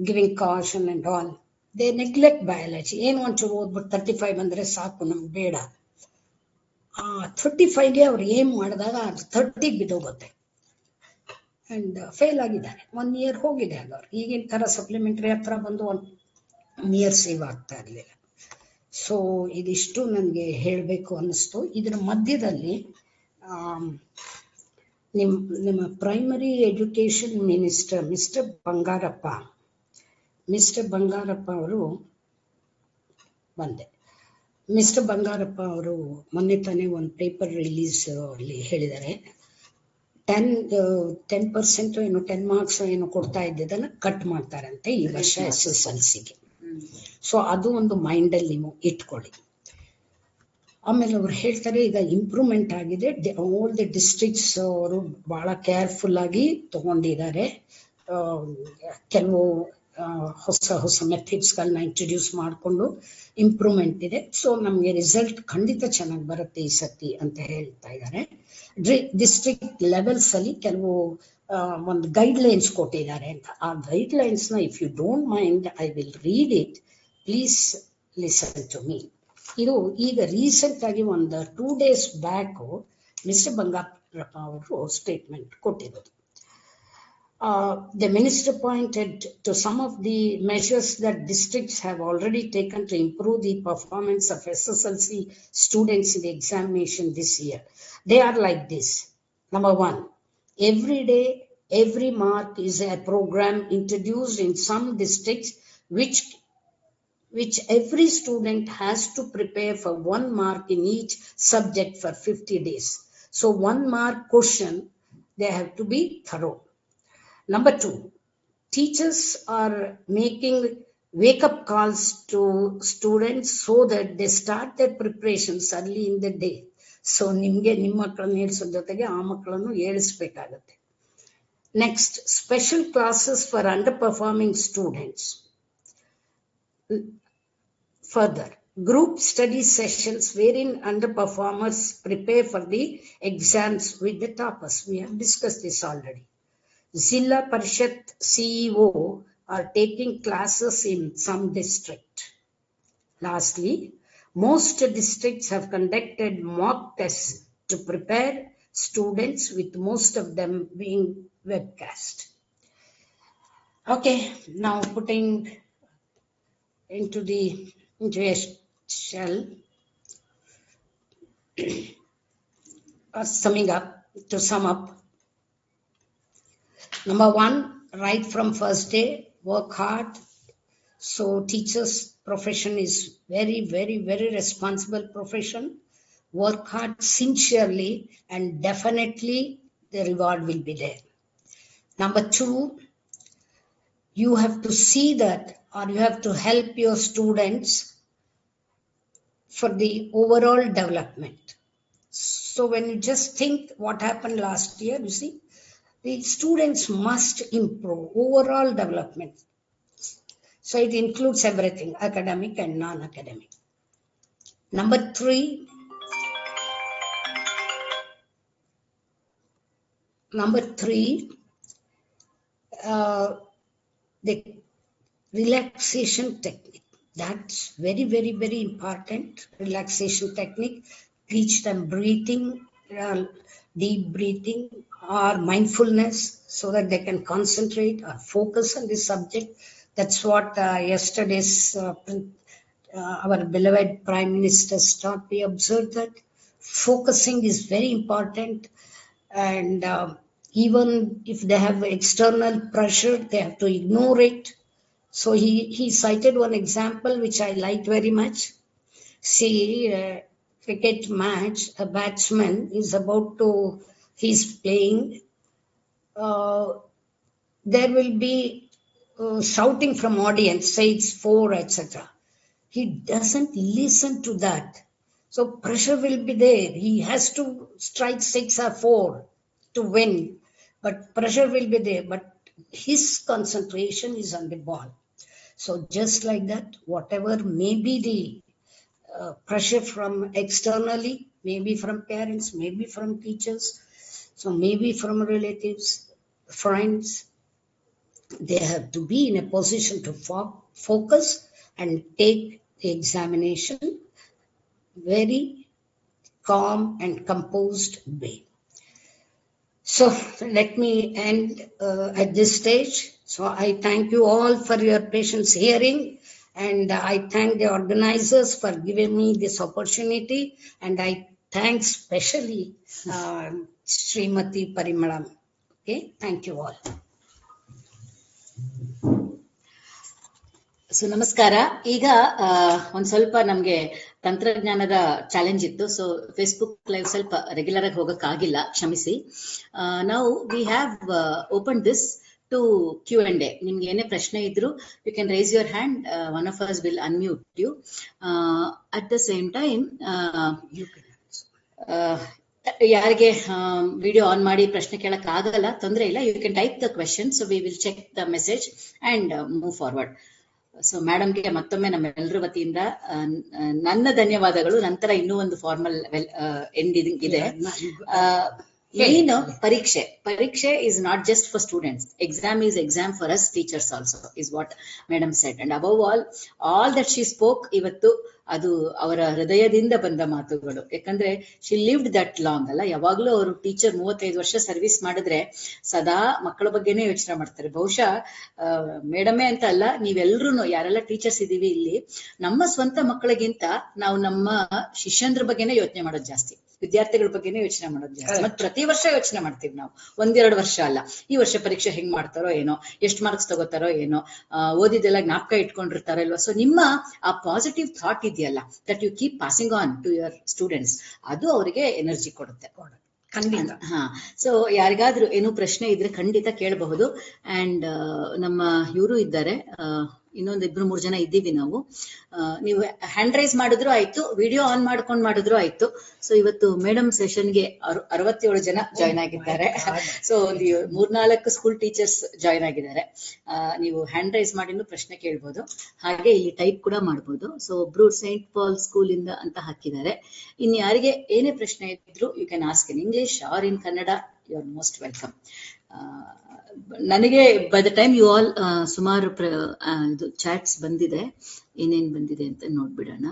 giving caution and all. They neglect biology. ಏನು ಒಂಚೂರು ಓದ್ಬಿಟ್ಟು 35 ಬಂದ್ರೆ ಸಾಕು, ನಮ್ಗೆ ಬೇಡ. 35ಗೆ ಅವ್ರು ಏನ್ ಮಾಡಿದಾಗ 30 ಬಿದ್ದೋಗುತ್ತೆ. ಅಂಡ್ ಫೇಲ್ ಆಗಿದ್ದಾರೆ. 1 year ಹೋಗಿದೆ ಅದು. ಈಗಿನ ತರ ಸಪ್ಲಿಮೆಂಟರಿ ಹತ್ರ ಬಂದು 1 year ಸೇವ್ ಆಗ್ತಾ ಇರಲಿಲ್ಲ. ಸೊ ಇದಿಷ್ಟು ನನಗೆ ಹೇಳಬೇಕು ಅನ್ನಿಸ್ತು. ಇದರ ಮಧ್ಯದಲ್ಲಿ ನಿಮ್ಮ primary education minister mister Bangarappa ಅವರು ಮಿಸ್ಟರ್ ಬಂಗಾರಪ್ಪ ಅವರು ಮೊನ್ನೆ ತಾನೇ ಒಂದು ಪೇಪರ್ ರಿಲೀಸ್ ಅಲ್ಲಿ ಹೇಳಿದ್ದಾರೆ, 10% ಏನು 10 marks ಏನು ಕೊಡ್ತಾ ಇದ್ದದನ್ನ ಕಟ್ ಮಾಡ್ತಾರಂತೆ ಈ ವರ್ಷ SSLCಗೆ. ಸೊ ಅದು ಒಂದು ಮೈಂಡಲ್ಲಿ ನೀವು ಇಟ್ಕೊಳ್ಳಿ. ಆಮೇಲೆ ಅವ್ರು ಹೇಳ್ತಾರೆ, ಈಗ ಇಂಪ್ರೂವ್ಮೆಂಟ್ ಆಗಿದೆ, ಆಲ್ ದಿ ಡಿಸ್ಟ್ರಿಕ್ಟ್ಸ್ ಅವರು ಬಹಳ ಕೇರ್ಫುಲ್ ಆಗಿ ತಗೊಂಡಿದ್ದಾರೆ, ಕೆಲವು ಹೊಸ ಮೆಥಡ್ಸ್ಗಳನ್ನ ಇಂಟ್ರೊಡ್ಯೂಸ್ ಮಾಡಿಕೊಂಡು ಇಂಪ್ರೂವ್ಮೆಂಟ್ ಇದೆ. ಸೊ ನಮಗೆ ರಿಸಲ್ಟ್ ಖಂಡಿತ ಚೆನ್ನಾಗಿ ಬರುತ್ತೆ ಈ ಸತಿ ಅಂತ ಹೇಳ್ತಾ ಇದ್ದಾರೆ. ಡಿಸ್ಟ್ರಿಕ್ಟ್ ಲೆವೆಲ್ಸ್ ಅಲ್ಲಿ ಕೆಲವು ಒಂದು ಗೈಡ್ ಲೈನ್ಸ್ ಕೊಟ್ಟಿದ್ದಾರೆ ಅಂತ. ಆ ಗೈಡ್ ಲೈನ್ಸ್ ನ if you don't mind I will read it, please listen to me. ಇದು ಈಗ ರೀಸೆಂಟ್ ಆಗಿ ಒಂದು 2 days ಬ್ಯಾಕ್ ಮಿಸ್ಟರ್ ಬಂಗಾರಪ್ಪ ಅವರು ಸ್ಟೇಟ್ಮೆಂಟ್ ಕೊಟ್ಟಿರೋದು. The minister pointed to some of the measures that districts have already taken to improve the performance of SSLC students in the examination this year. They are like this. Number 1, every day, every mark is a program introduced in some districts which every student has to prepare for 1 mark in each subject for 50 days. So 1 mark question, they have to be thorough. Number 2, teachers are making wake-up calls to students so that they start their preparations early in the day. So ನಿಮಗೆ ನಿಮ್ಮ ಮಕ್ಕಳನ್ನು ಏಳಿಸೋ ಜೊತೆಗೆ ಆ ಮಕ್ಕಳನ್ನು ಏಳಿಸ್ಬೇಕಾಗತ್ತೆ. Next, special classes for under performing students. Further, group study sessions wherein underperformers prepare for the exams with the toppers. We have discussed this already. Zilla Parishad CEO are taking classes in some district. Lastly, most districts have conducted mock tests to prepare students, with most of them being webcast. Okay, now putting into a shell, to sum up. Number one, right from first day, work hard. So teachers' profession is very, very, very responsible profession. Work hard sincerely and definitely the reward will be there. Number two, you have to see that, or you have to help your students for the overall development. So when you just think what happened last year, you see, the students must improve overall development. So it includes everything, academic and non-academic. Number three, the relaxation technique. That's very, very, very important. Relaxation technique. Teach them breathing, deep breathing or mindfulness, so that they can concentrate or focus on the subject. That's what yesterday's our beloved Prime Minister's talk, we observed that focusing is very important, and even if they have external pressure, they have to ignore it. So he cited one example which I liked very much. See, cricket match, a batsman is he's playing, there will be shouting from audience, say it's 4, etc. He doesn't listen to that. So pressure will be there. He has to strike 6 or 4 to win, but pressure will be there. But his concentration is on the ball. So just like that, whatever may be the pressure from externally, maybe from parents, maybe from teachers, so maybe from relatives, friends, they have to be in a position to focus and take the examination very calm and composed way. So let me end at this stage. So I thank you all for your patience hearing, and I thank the organizers for giving me this opportunity, and I thank specially Srimati Parimalam. Okay, thank you all. So ನಮಸ್ಕಾರ. ಈಗ ಒಂದ್ ಸ್ವಲ್ಪ ನಮ್ಗೆ ತಂತ್ರಜ್ಞಾನದ challenge ಇತ್ತು, so Facebook live ಸ್ವಲ್ಪ regular ಆಗಿ ಹೋಗಕ್ಕಾಗಿಲ್ಲ, ಕ್ಷಮಿಸಿ. ನಾವು we have open this to Q&A. ನಿಮ್ಗೆ ಏನೇ ಪ್ರಶ್ನೆ ಇದ್ರು you can raise your hand, one of us will unmute you. At the same time ಯಾರಿಗೆ ವಿಡಿಯೋ ಆನ್ ಮಾಡಿ ಪ್ರಶ್ನೆ ಕೇಳಕ್ ಆಗಲ್ಲ, ತೊಂದರೆ ಇಲ್ಲ, you can type the question, so we will check the message and move forward. So ಮೇಡಮ್ಗೆ ಮತ್ತೊಮ್ಮೆ ನಮ್ಮೆಲ್ಲರ ವತಿಯಿಂದ ನನ್ನ ಧನ್ಯವಾದಗಳು. ನಂತರ ಇನ್ನೂ ಒಂದು ಫಾರ್ಮಲ್ ಎಂಡಿಂಗ್ ಇದೆ. ಏನು ಪರೀಕ್ಷೆ is not just for students. Exam is exam for us teachers also, is what madam said. And above all that she spoke, ಇವತ್ತು ಅದು ಅವರ ಹೃದಯದಿಂದ ಬಂದ ಮಾತುಗಳು. ಯಾಕಂದ್ರೆ ಶಿ ಲಿವ್ಡ್ ದಟ್ ಲಾಂಗ್ ಅಲ್ಲ, ಯಾವಾಗ್ಲೂ ಅವರು ಟೀಚರ್ 35 ವರ್ಷ ಸರ್ವಿಸ್ ಮಾಡಿದ್ರೆ ಸದಾ ಮಕ್ಕಳ ಬಗ್ಗೆನೇ ಯೋಚನೆ ಮಾಡ್ತಾರೆ. ಬಹುಶಃ ಮೇಡಮೇ ಅಂತ ಅಲ್ಲ, ನೀವೆಲ್ರೂ ಯಾರೆಲ್ಲ ಟೀಚರ್ಸ್ ಇದೀವಿ ಇಲ್ಲಿ, ನಮ್ಮ ಸ್ವಂತ ಮಕ್ಕಳಿಗಿಂತ ನಾವು ನಮ್ಮ ಶಿಷ್ಯಂದ್ರ ಬಗ್ಗೆನೇ ಯೋಚನೆ ಮಾಡೋದು ಜಾಸ್ತಿ, ವಿದ್ಯಾರ್ಥಿಗಳ ಬಗ್ಗೆನೇ ಯೋಚನೆ ಮಾಡೋದು ಜಾಸ್ತಿ. ಮತ್ತೆ ಪ್ರತಿ ವರ್ಷ ಯೋಚನೆ ಮಾಡ್ತೀವಿ ನಾವು, 1-2 ವರ್ಷ ಅಲ್ಲ. ಈ ವರ್ಷ ಪರೀಕ್ಷೆ ಹೆಂಗ್ ಮಾಡ್ತಾರೋ ಏನೋ, ಎಷ್ಟು ಮಾರ್ಕ್ಸ್ ತಗೋತಾರೋ ಏನೋ, ಓದಿದೆಲ್ಲ ಜ್ಞಾಪಕ ಇಟ್ಕೊಂಡಿರ್ತಾರೋ ಇಲ್ವಾ. ಸೊ ನಿಮ್ಮ ಆ ಪಾಸಿಟಿವ್ ಥಾಟ್ ಇದೆಯಲ್ಲ, that you keep passing on to your students, ಅದು ಅವರಿಗೆ ಎನರ್ಜಿ ಕೊಡುತ್ತೆ ಖಂಡಿತ. ಸೊ ಯಾರಿಗಾದ್ರೂ ಏನು ಪ್ರಶ್ನೆ ಇದ್ರೆ ಖಂಡಿತ ಕೇಳಬಹುದು. ಅಂಡ್ ನಮ್ಮ ಇವರು ಇದ್ದಾರೆ, ಇನ್ನೊಂದು 2-3 ಜನ ಇದ್ದೀವಿ ನಾವು. ನೀವು ಹ್ಯಾಂಡ್ ರೈಸ್ ಮಾಡಿದ್ರು ಆಯ್ತು, ವಿಡಿಯೋ ಆನ್ ಮಾಡ್ಕೊಂಡು ಮಾಡಿದ್ರು ಆಯ್ತು. ಸೊ ಇವತ್ತು ಮೇಡಮ್ ಸೆಷನ್ಗೆ 67 ಜನ ಜಾಯ್ನ್ ಆಗಿದ್ದಾರೆ. ಸೊ ಒಂದು 3-4 ಸ್ಕೂಲ್ ಟೀಚರ್ಸ್ ಜಾಯ್ನ್ ಆಗಿದ್ದಾರೆ. ನೀವು ಹ್ಯಾಂಡ್ ರೈಸ್ ಮಾಡಿನೂ ಪ್ರಶ್ನೆ ಕೇಳ್ಬೋದು, ಹಾಗೆ ಇಲ್ಲಿ ಟೈಪ್ ಕೂಡ ಮಾಡ್ಬೋದು. ಸೊ ಒಬ್ರು ಸೈಂಟ್ ಪಾಲ್ ಸ್ಕೂಲ್ ಇಂದ ಅಂತ ಹಾಕಿದ್ದಾರೆ. ಇನ್ನು ಯಾರಿಗೆ ಏನೇ ಪ್ರಶ್ನೆ ಇದ್ರು you can ask in English or in Kannada. You are most welcome. ನನಗೆ by the time you all ಸುಮಾರು ಇದು ಚಾಟ್ಸ್ ಬಂದಿದೆ, ಏನೇನ್ ಬಂದಿದೆ ಅಂತ ನೋಡ್ಬಿಡೋಣ.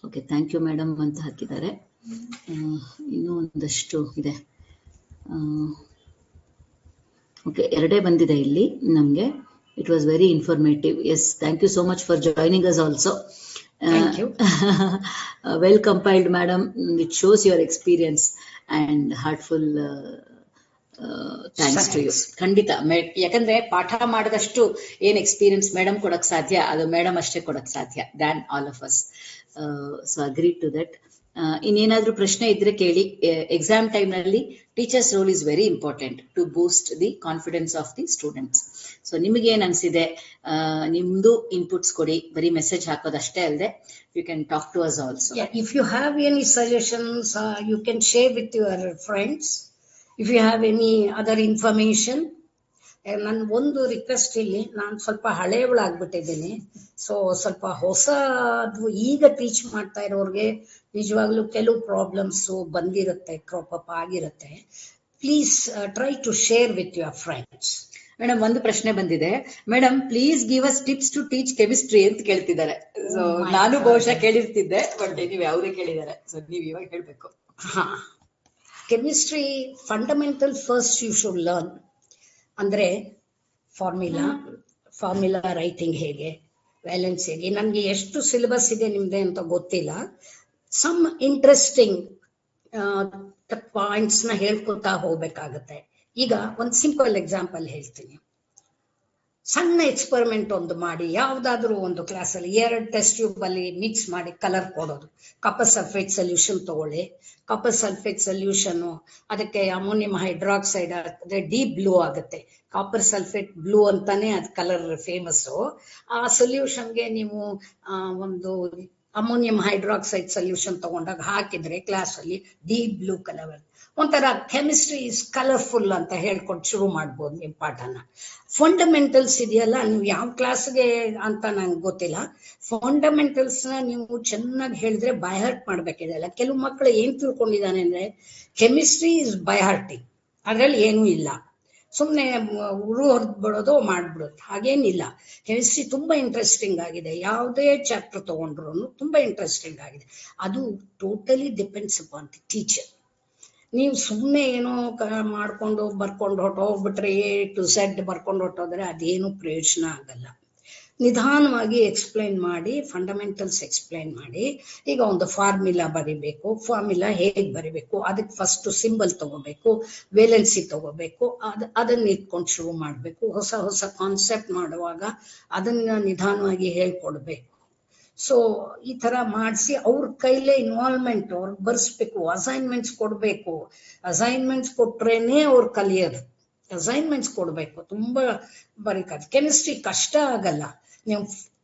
ಓಕೆ, ಥ್ಯಾಂಕ್ ಯು ಮೇಡಮ್ ಅಂತ ಹಾಕಿದ್ದಾರೆ. ಇನ್ನೂ ಒಂದಷ್ಟು ಇದೆ. ಓಕೆ, 2 ಬಂದಿದೆ ಇಲ್ಲಿ ನಮಗೆ. It was very informative. Yes, thank you so much for joining us also. Thank you. Well compiled, madam. It shows your experience and heartful thanks to you. ಖಂಡಿತ. ಯಾಕಂದ್ರೆ ಪಾಠ ಮಾಡಿದಷ್ಟು ಏನ್ ಎಕ್ಸ್ಪೀರಿಯನ್ಸ್ ಮೇಡಮ್ ಕೊಡಕ್ ಸಾಧ್ಯ, ಅದು ಮೇಡಮ್ ಅಷ್ಟೇ ಕೊಡಕ್ ಸಾಧ್ಯ than all of us. So agree to that. ಇನ್ನೇನಾದ್ರೂ ಪ್ರಶ್ನೆ ಇದ್ರೆ ಕೇಳಿ. ಎಕ್ಸಾಮ್ ಟೈಮ್ ನಲ್ಲಿ teachers role is very important to boost the confidence of the students. So ನಿಮ್ಗೆ ಏನ್ ಅನ್ಸಿದೆ, ನಿಮ್ದು ಇನ್ಪುಟ್ಸ್ ಕೊಡಿ. ಬರೀ ಮೆಸೇಜ್ ಹಾಕೋದಷ್ಟೇ ಅಲ್ಲದೆ you can talk to us also. If you have any suggestions, you can share with your friends. If you have any other information, ನನ್ನ ಒಂದು request ಇಲ್ಲಿ, ನಾನು ಸ್ವಲ್ಪ ಹಳೆಯವಳಾಗ್ಬಿಟ್ಟಿದ್ದೀನಿ. ಸೊ ಸ್ವಲ್ಪ ಹೊಸದು ಈಗ ಟೀಚ್ ಮಾಡ್ತಾ ಇರೋರಿಗೆ ನಿಜವಾಗ್ಲೂ ಕೆಲವು ಪ್ರಾಬ್ಲಮ್ಸ್ ಬಂದಿರುತ್ತೆ, ಕ್ರಾಪ್ ಅಪ್ ಆಗಿರುತ್ತೆ. Please try to share with your friends. Madam, ಒಂದು ಪ್ರಶ್ನೆ ಬಂದಿದೆ. Madam, please give us tips to teach chemistry ಅಂತ ಕೇಳ್ತಿದ್ದಾರೆ. ಸೊ ನಾನು ಬಹುಶಃ ಕೇಳಿರ್ತಿದ್ದೆ, ಬಟ್ ನೀವು ಯಾವುದೇ ಕೇಳಿದ್ದಾರೆ. ಸೊ ನೀವು ಇವಾಗ ಹೇಳ್ಬೇಕು. Chemistry fundamental first you should learn. ಅಂದ್ರೆ ಫಾರ್ಮುಲಾ ರೈಟಿಂಗ್ ಹೇಗೆ, ವ್ಯಾಲೆನ್ಸ್ ಹೇಗೆ. ನನಗೆ ಎಷ್ಟು ಸಿಲೆಬಸ್ ಇದೆ ನಿಮ್ದೆ ಅಂತ ಗೊತ್ತಿಲ್ಲ. ಸಮ್ ಇಂಟ್ರೆಸ್ಟಿಂಗ್ ಪಾಯಿಂಟ್ಸ್ ನ ಹೇಳ್ಕೊತಾ ಹೋಗ್ಬೇಕಾಗತ್ತೆ. ಈಗ ಒಂದು ಸಿಂಪಲ್ ಎಕ್ಸಾಂಪಲ್ ಹೇಳ್ತೀನಿ. ಸಣ್ಣ ಎಕ್ಸ್ಪೆರಿಮೆಂಟ್ ಒಂದು ಮಾಡಿ, ಯಾವ್ದಾದ್ರು ಒಂದು ಕ್ಲಾಸಲ್ಲಿ 2 ಟೆಸ್ಟ್ ಟ್ಯೂಬ್ ಅಲ್ಲಿ ಮಿಕ್ಸ್ ಮಾಡಿ ಕಲರ್ ಕೊಡೋದು. ಕಾಪರ್ ಸಲ್ಫೇಟ್ ಸೊಲ್ಯೂಷನ್ ತಗೊಳ್ಳಿ. ಕಾಪರ್ ಸಲ್ಫೇಟ್ ಸೊಲ್ಯೂಷನ್ ಅದಕ್ಕೆ ಅಮೋನಿಯಂ ಹೈಡ್ರಾಕ್ಸೈಡ್ ಹಾಕಿದ್ರೆ ಡೀಪ್ ಬ್ಲೂ ಆಗುತ್ತೆ. ಕಾಪರ್ ಸಲ್ಫೇಟ್ ಬ್ಲೂ ಅಂತಾನೆ ಅದ್ ಕಲರ್ ಫೇಮಸ್. ಆ ಸೊಲ್ಯೂಷನ್ಗೆ ನೀವು ಒಂದು ಅಮೋನಿಯಂ ಹೈಡ್ರಾಕ್ಸೈಡ್ ಸೊಲ್ಯೂಷನ್ ತಗೊಂಡಾಗ ಹಾಕಿದ್ರೆ ಕ್ಲಾಸ್ ಅಲ್ಲಿ ಡೀಪ್ ಬ್ಲೂ ಕಲರ್. ಒಂಥರ ಕೆಮಿಸ್ಟ್ರಿ ಇಸ್ ಕಲರ್ಫುಲ್ ಅಂತ ಹೇಳ್ಕೊಂಡು ಶುರು ಮಾಡ್ಬೋದು ನಿಮ್ ಪಾಠನ. ಫಂಡಮೆಂಟಲ್ಸ್ ಇದೆಯಲ್ಲ, ನೀವು ಯಾವ ಕ್ಲಾಸ್ಗೆ ಅಂತ ನಂಗೆ ಗೊತ್ತಿಲ್ಲ. ಫಂಡಮೆಂಟಲ್ಸ್ ನ ನೀವು ಚೆನ್ನಾಗಿ ಹೇಳಿದ್ರೆ ಬೈ ಹಾರ್ಟ್ ಮಾಡ್ಬೇಕಿದೆಯಲ್ಲ. ಕೆಲವು ಮಕ್ಕಳು ಏನ್ ತಿಳ್ಕೊಂಡಿದ್ದಾನೆ ಅಂದ್ರೆ ಕೆಮಿಸ್ಟ್ರಿ ಇಸ್ ಬೈ ಹಾರ್ಟಿಂಗ್, ಅದ್ರಲ್ಲಿ ಏನೂ ಇಲ್ಲ, ಸುಮ್ನೆ ಉರು ಹೊರದ್ಬಿಡೋದು ಮಾಡ್ಬಿಡೋದು, ಹಾಗೇನಿಲ್ಲ. ಕೆಮಿಸ್ಟ್ರಿ ತುಂಬಾ ಇಂಟ್ರೆಸ್ಟಿಂಗ್ ಆಗಿದೆ. ಯಾವುದೇ ಚಾಪ್ಟರ್ ತಗೊಂಡ್ರು ತುಂಬಾ ಇಂಟ್ರೆಸ್ಟಿಂಗ್ ಆಗಿದೆ. ಅದು totally depends upon the teacher. ನೀವು ಸುಮ್ಮನೆ ಏನೋ ಮಾಡ್ಕೊಂಡು ಬರ್ಕೊಂಡು ಹೊಟ್ಟೋಗ್ಬಿಟ್ರೆ A to Z ಬರ್ಕೊಂಡು ಹೊಟ್ಟೋದ್ರೆ ಅದೇನು ಪ್ರಯೋಜನ ಆಗಲ್ಲ. ನಿಧಾನವಾಗಿ ಎಕ್ಸ್ಪ್ಲೈನ್ ಮಾಡಿ, ಫಂಡಮೆಂಟಲ್ಸ್ ಎಕ್ಸ್ಪ್ಲೈನ್ ಮಾಡಿ. ಈಗ ಒಂದು ಫಾರ್ಮುಲಾ ಬರಿಬೇಕು, ಫಾರ್ಮುಲಾ ಹೇಗೆ ಬರಿಬೇಕು, ಅದಕ್ಕೆ ಫಸ್ಟ್ ಸಿಂಬಲ್ ತಗೋಬೇಕು, ವೇಲೆನ್ಸಿ ತಗೋಬೇಕು, ಅದನ್ನ ಇಟ್ಕೊಂಡು ಶುರು ಮಾಡಬೇಕು. ಹೊಸ ಹೊಸ ಕಾನ್ಸೆಪ್ಟ್ ಮಾಡುವಾಗ ಅದನ್ನ ನಿಧಾನವಾಗಿ ಹೇಳ್ಕೊಡ್ಬೇಕು. ಸೊ ಈ ತರ ಮಾಡಿಸಿ ಅವ್ರ ಕೈಲೇ ಇನ್ವಾಲ್ವ್ಮೆಂಟ್, ಅವ್ರಿಗೆ ಬರ್ಸ್ಬೇಕು, ಅಸೈನ್ಮೆಂಟ್ಸ್ ಕೊಡ್ಬೇಕು. ಅಸೈನ್ಮೆಂಟ್ಸ್ ಕೊಟ್ರೇನೆ ಅವ್ರು ಕಲಿಯೋದು. ಅಸೈನ್ಮೆಂಟ್ಸ್ ಕೊಡ್ಬೇಕು, ತುಂಬಾ ಬರೀಕಾದ. ಕೆಮಿಸ್ಟ್ರಿ ಕಷ್ಟ ಆಗಲ್ಲ. ನೀವು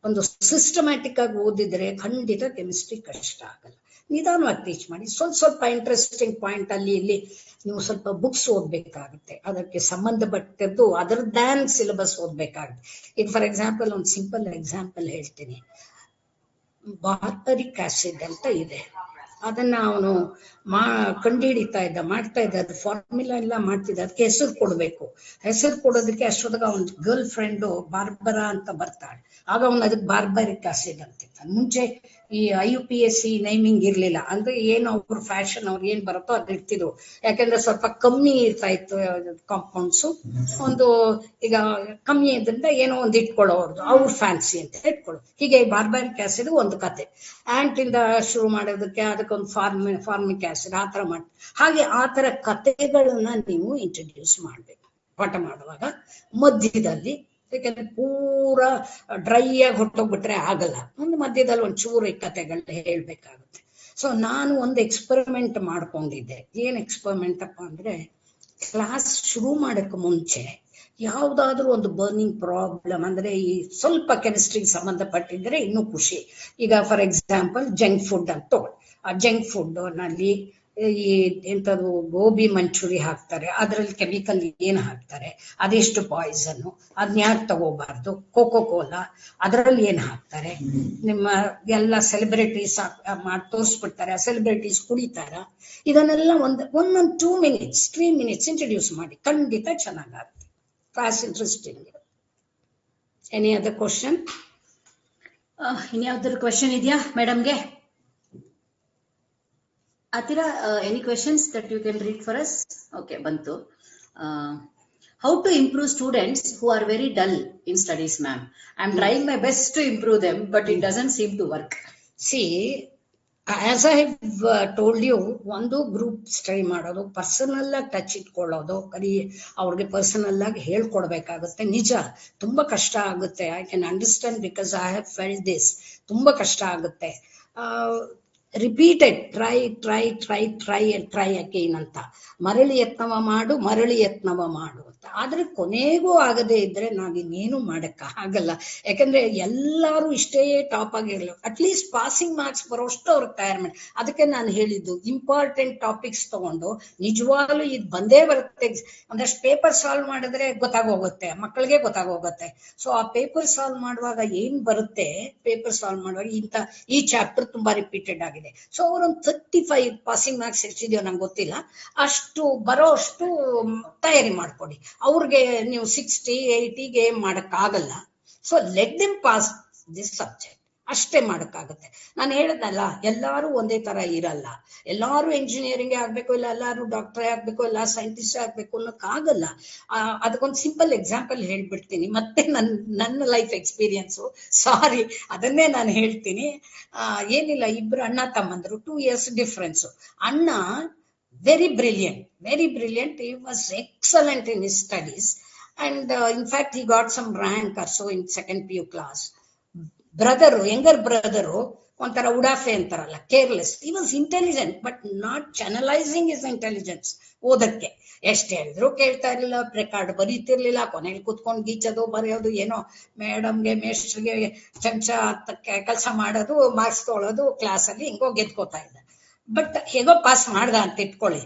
ಒಂದು ಸಿಸ್ಟಮ್ಯಾಟಿಕ್ ಆಗಿ ಓದಿದ್ರೆ ಖಂಡಿತ ಕೆಮಿಸ್ಟ್ರಿ ಕಷ್ಟ ಆಗಲ್ಲ. ನಿಧಾನವಾಗಿ ಟೀಚ್ ಮಾಡಿ. ಸ್ವಲ್ಪ ಇಂಟ್ರೆಸ್ಟಿಂಗ್ ಪಾಯಿಂಟ್ ಅಲ್ಲಿ ಇಲ್ಲಿ ನೀವು ಸ್ವಲ್ಪ ಬುಕ್ಸ್ ಓದ್ಬೇಕಾಗುತ್ತೆ, ಅದಕ್ಕೆ ಸಂಬಂಧಪಟ್ಟದ್ದು ಅದರ್ ದ್ಯಾನ್ ಸಿಲೆಬಸ್ ಓದ್ಬೇಕಾಗುತ್ತೆ. ಈಗ ಫಾರ್ ಎಕ್ಸಾಂಪಲ್ ಒಂದು ಸಿಂಪಲ್ ಎಕ್ಸಾಂಪಲ್ ಹೇಳ್ತೀನಿ. ಬಾರ್ಬರಿಕ್ ಆಸಿಡ್ ಅಂತ ಇದೆ, ಅದನ್ನ ಅವನು ಕಂಡುಹಿಡಿತಾ ಇದ್ದ, ಮಾಡ್ತಾ ಇದ್ದ, ಅದು ಫಾರ್ಮುಲಾ ಎಲ್ಲ ಮಾಡ್ತಿದ್ದ. ಅದಕ್ಕೆ ಹೆಸರು ಕೊಡ್ಬೇಕು. ಹೆಸರು ಕೊಡೋದಕ್ಕೆ ಅಷ್ಟೊತ್ತಿಗೆ ಅವನ ಗರ್ಲ್ ಫ್ರೆಂಡು ಬಾರ್ಬರಾ ಅಂತ ಬರ್ತಾಳೆ. ಆಗ ಅವನು ಅದಕ್ಕೆ ಬಾರ್ಬರಿಕ್ ಆಸಿಡ್ ಅಂತಿದ್ದ. ಮುಂಚೆ ಈ IUPAC ನೇಮಿಂಗ್ ಇರ್ಲಿಲ್ಲ. ಅಂದ್ರೆ ಏನು ಅವ್ರ ಫ್ಯಾಷನ್, ಅವ್ರು ಏನ್ ಬರುತ್ತೋ ಅದು ಇರ್ತಿದ್ರು. ಯಾಕಂದ್ರೆ ಸ್ವಲ್ಪ ಕಮ್ಮಿ ಇರ್ತಾ ಇತ್ತು ಕಾಂಪೌಂಡ್ಸು. ಒಂದು ಈಗ ಕಮ್ಮಿ ಇದ್ರಿಂದ ಏನೋ ಒಂದು ಇಟ್ಕೊಳ್ಳೋರ್ದು, ಅವ್ರ ಫ್ಯಾನ್ಸಿ ಅಂತ ಇಟ್ಕೊಳ್ಳೋದು. ಹೀಗೆ ಬಾರ್ಬರಿಕ್ ಆಸಿಡ್ ಒಂದು ಕತೆ. ಆಂಟ್ ಇಂದ ಶುರು ಮಾಡೋದಕ್ಕೆ ಅದಕ್ಕೊಂದು ಫಾರ್ಮಿಕ್ ಆಸಿಡ್, ಆ ತರ ಮಾಡಿ. ಹಾಗೆ ಆ ತರ ಕತೆಗಳನ್ನ ನೀವು ಇಂಟ್ರೊಡ್ಯೂಸ್ ಮಾಡ್ಬೇಕು ಪಾಠ ಮಾಡುವಾಗ. ಮಧ್ಯದಲ್ಲಿ ಯಾಕಂದ್ರೆ ಪೂರಾ ಡ್ರೈ ಆಗಿ ಹೊಟ್ಟೋಗ್ಬಿಟ್ರೆ ಆಗಲ್ಲ. ಒಂದು ಮಧ್ಯದಲ್ಲಿ ಒಂಚೂರು ಕತೆಗಳನ್ನ ಹೇಳ್ಬೇಕಾಗುತ್ತೆ. ಸೊ ನಾನು ಒಂದು ಎಕ್ಸ್ಪೆರಿಮೆಂಟ್ ಮಾಡ್ಕೊಂಡಿದ್ದೆ. ಏನ್ ಎಕ್ಸ್ಪೆರಿಮೆಂಟ್ ಅಪ್ಪ ಅಂದ್ರೆ, ಕ್ಲಾಸ್ ಶುರು ಮಾಡಕ್ಕೆ ಮುಂಚೆ ಯಾವುದಾದ್ರೂ ಒಂದು ಬರ್ನಿಂಗ್ ಪ್ರಾಬ್ಲಮ್ ಅಂದ್ರೆ ಈ ಸ್ವಲ್ಪ ಕೆಮಿಸ್ಟ್ರಿಗೆ ಸಂಬಂಧಪಟ್ಟಿದ್ರೆ ಇನ್ನೂ ಖುಷಿ. ಈಗ ಫಾರ್ ಎಕ್ಸಾಂಪಲ್ ಜಂಕ್ ಫುಡ್ ಅಂತ ತಗೊಳ್ಳಿ. ಆ ಜಂಕ್ ಫುಡ್ ನಲ್ಲಿ ಈ ಎಂತದು ಗೋಬಿ ಮಂಚೂರಿ ಹಾಕ್ತಾರೆ, ಅದ್ರಲ್ಲಿ ಕೆಮಿಕಲ್ ಏನ್ ಹಾಕ್ತಾರೆ, ಅದೆಷ್ಟು ಪಾಯ್ಸನ್, ಅದನ್ನ ಯಾಕೆ ತಗೋಬಾರ್ದು, ಕೋಕೋ ಕೋಲಾ ಅದರಲ್ಲಿ ಏನ್ ಹಾಕ್ತಾರೆ, ನಿಮ್ಮ ಎಲ್ಲ ಸೆಲೆಬ್ರಿಟೀಸ್ ಮಾಡಿ ತೋರಿಸ್ಬಿಡ್ತಾರೆ, ಆ ಸೆಲೆಬ್ರಿಟೀಸ್ ಕುಡಿತಾರ, ಇದನ್ನೆಲ್ಲ ಒಂದೊಂದು 2 minutes 3 minutes ಇಂಟ್ರೊಡ್ಯೂಸ್ ಮಾಡಿ, ಖಂಡಿತ ಚೆನ್ನಾಗಾಗುತ್ತೆ. Class interesting. Any other question? ಇನ್ಯಾವ್ದಾದ್ರು ಕ್ವಶನ್ ಇದೆಯಾ ಮೇಡಮ್ಗೆ? Athira, any questions that you can read for us? Okay, Bantu. How to improve students who are very dull in studies, ma'am? I'm trying my best to improve them, but it doesn't seem to work. See, as I have told you, ಒಂದು group study ಮಾಡೋದು, personal ಆಗಿ touch ಇಟ್ಕೊಳ್ಳೋದು, ಅವ್ರಿಗೆ personal ಆಗಿ ಹೇಳ್ಕೊಡ್ಬೇಕಾಗುತ್ತೆ. ನಿಜ ತುಂಬಾ ಕಷ್ಟ ಆಗುತ್ತೆ. I can understand because I have felt this. ತುಂಬಾ ಕಷ್ಟ ಆಗುತ್ತೆ. ರಿಪೀಟೆಡ್ ಟ್ರೈ ಅಗೇನ್ ಅಂತ, ಮರಳಿ ಯತ್ನವ ಮಾಡು ಅಂತ. ಆದ್ರೆ ಕೊನೆಗೂ ಆಗದೆ ಇದ್ರೆ ನಾವಿನ್ನೇನು ಮಾಡಕ್ಕ ಆಗಲ್ಲ. ಯಾಕಂದ್ರೆ ಎಲ್ಲಾರು ಇಷ್ಟೇ ಟಾಪ್ ಆಗಿರ್ಲಿ, ಅಟ್ಲೀಸ್ಟ್ ಪಾಸಿಂಗ್ ಮಾರ್ಕ್ಸ್ ಬರೋಷ್ಟು ಅವ್ರಿಗೆ ತಯಾರು ಮಾಡಿ. ಅದಕ್ಕೆ ನಾನು ಹೇಳಿದ್ದು ಇಂಪಾರ್ಟೆಂಟ್ ಟಾಪಿಕ್ಸ್ ತಗೊಂಡು ನಿಜವಾಗ್ಲೂ ಇದು ಬಂದೇ ಬರುತ್ತೆ. ಒಂದಷ್ಟು ಪೇಪರ್ ಸಾಲ್ವ್ ಮಾಡಿದ್ರೆ ಗೊತ್ತಾಗೋಗುತ್ತೆ, ಮಕ್ಕಳಿಗೆ ಗೊತ್ತಾಗೋಗುತ್ತೆ. ಸೊ ಆ ಪೇಪರ್ ಸಾಲ್ವ್ ಮಾಡುವಾಗ ಏನ್ ಬರುತ್ತೆ, ಪೇಪರ್ ಸಾಲ್ವ್ ಮಾಡುವಾಗ ಈ ಚಾಪ್ಟರ್ ತುಂಬಾ ರಿಪೀಟೆಡ್ ಆಗಿದೆ, ಸೊ ಅವ್ರೊಂದು 35 ಪಾಸಿಂಗ್ ಮಾರ್ಕ್ಸ್ ಎಷ್ಟಿದೆಯೋ ನಂಗೆ ಗೊತ್ತಿಲ್ಲ, ಅಷ್ಟು ಬರೋ ಅಷ್ಟು ತಯಾರಿ ಮಾಡ್ಕೊಡಿ. ಅವ್ರಿಗೆ ನೀವು 60 80ಗೆ ಮಾಡಕ್ಕಾಗಲ್ಲ. So let them pass this subject, ಅಷ್ಟೇ ಮಾಡಕ್ಕಾಗತ್ತೆ. ನಾನು ಹೇಳದಲ್ಲ, ಎಲ್ಲಾರು ಒಂದೇ ತರ ಇರಲ್ಲ. ಎಲ್ಲಾರು ಎಂಜಿನಿಯರಿಂಗ್ ಆಗ್ಬೇಕು, ಇಲ್ಲ ಎಲ್ಲಾರು ಡಾಕ್ಟರ್ ಆಗ್ಬೇಕು, ಇಲ್ಲ ಸೈಂಟಿಸ್ಟ್ ಆಗ್ಬೇಕು ಅನ್ನೋಕ್ಕಾಗಲ್ಲ. ಅದಕ್ಕೊಂದು ಸಿಂಪಲ್ ಎಕ್ಸಾಂಪಲ್ ಹೇಳ್ಬಿಡ್ತೀನಿ, ಮತ್ತೆ ನನ್ನ ಲೈಫ್ ಎಕ್ಸ್ಪೀರಿಯನ್ಸು. ಸಾರಿ, ಅದನ್ನೇ ನಾನು ಹೇಳ್ತೀನಿ. ಏನಿಲ್ಲ, ಇಬ್ರು ಅಣ್ಣ ತಮ್ಮಂದ್ರು, 2 years ಡಿಫ್ರೆನ್ಸ್. ಅಣ್ಣ very brilliant. He was excellent in his studies, and in fact he got some rank or so in 2nd PU class. Younger brother, ಒಂಥರ ಉಡಾಫೆ ಅಂತಾರಲ್ಲ, careless. he was intelligent but not channelizing his intelligence. ಓದಕ್ಕೆ ಎಷ್ಟು ಹೇಳಿದ್ರು ಕೇಳ್ತಾ ಇರ್ಲಿಲ್ಲ, record ಬರೀತಿರ್ಲಿಲ್ಲ, ಕೊನೆಯಲ್ಲಿ ಕುತ್ಕೊಂಡು ಗೀಚೋದು ಬರೆಯೋದು, ಏನೋ ಮೇಡಮ್ಗೆ ಮೇಸ್ಟ್ರಿಗೆ ಚಮಚ ಕೆಲಸ ಮಾಡೋದು, ಮಾರ್ಕ್ಸ್ ತೊಗೊಳೋದು, ಕ್ಲಾಸಲ್ಲಿ ಹಿಂಗೋ ಗೆದ್ಕೋತಾ ಇದ್ದ. ಬಟ್ ಹೇಗೋ ಪಾಸ್ ಮಾಡ್ದ ಅಂತ ಇಟ್ಕೊಳ್ಳಿ,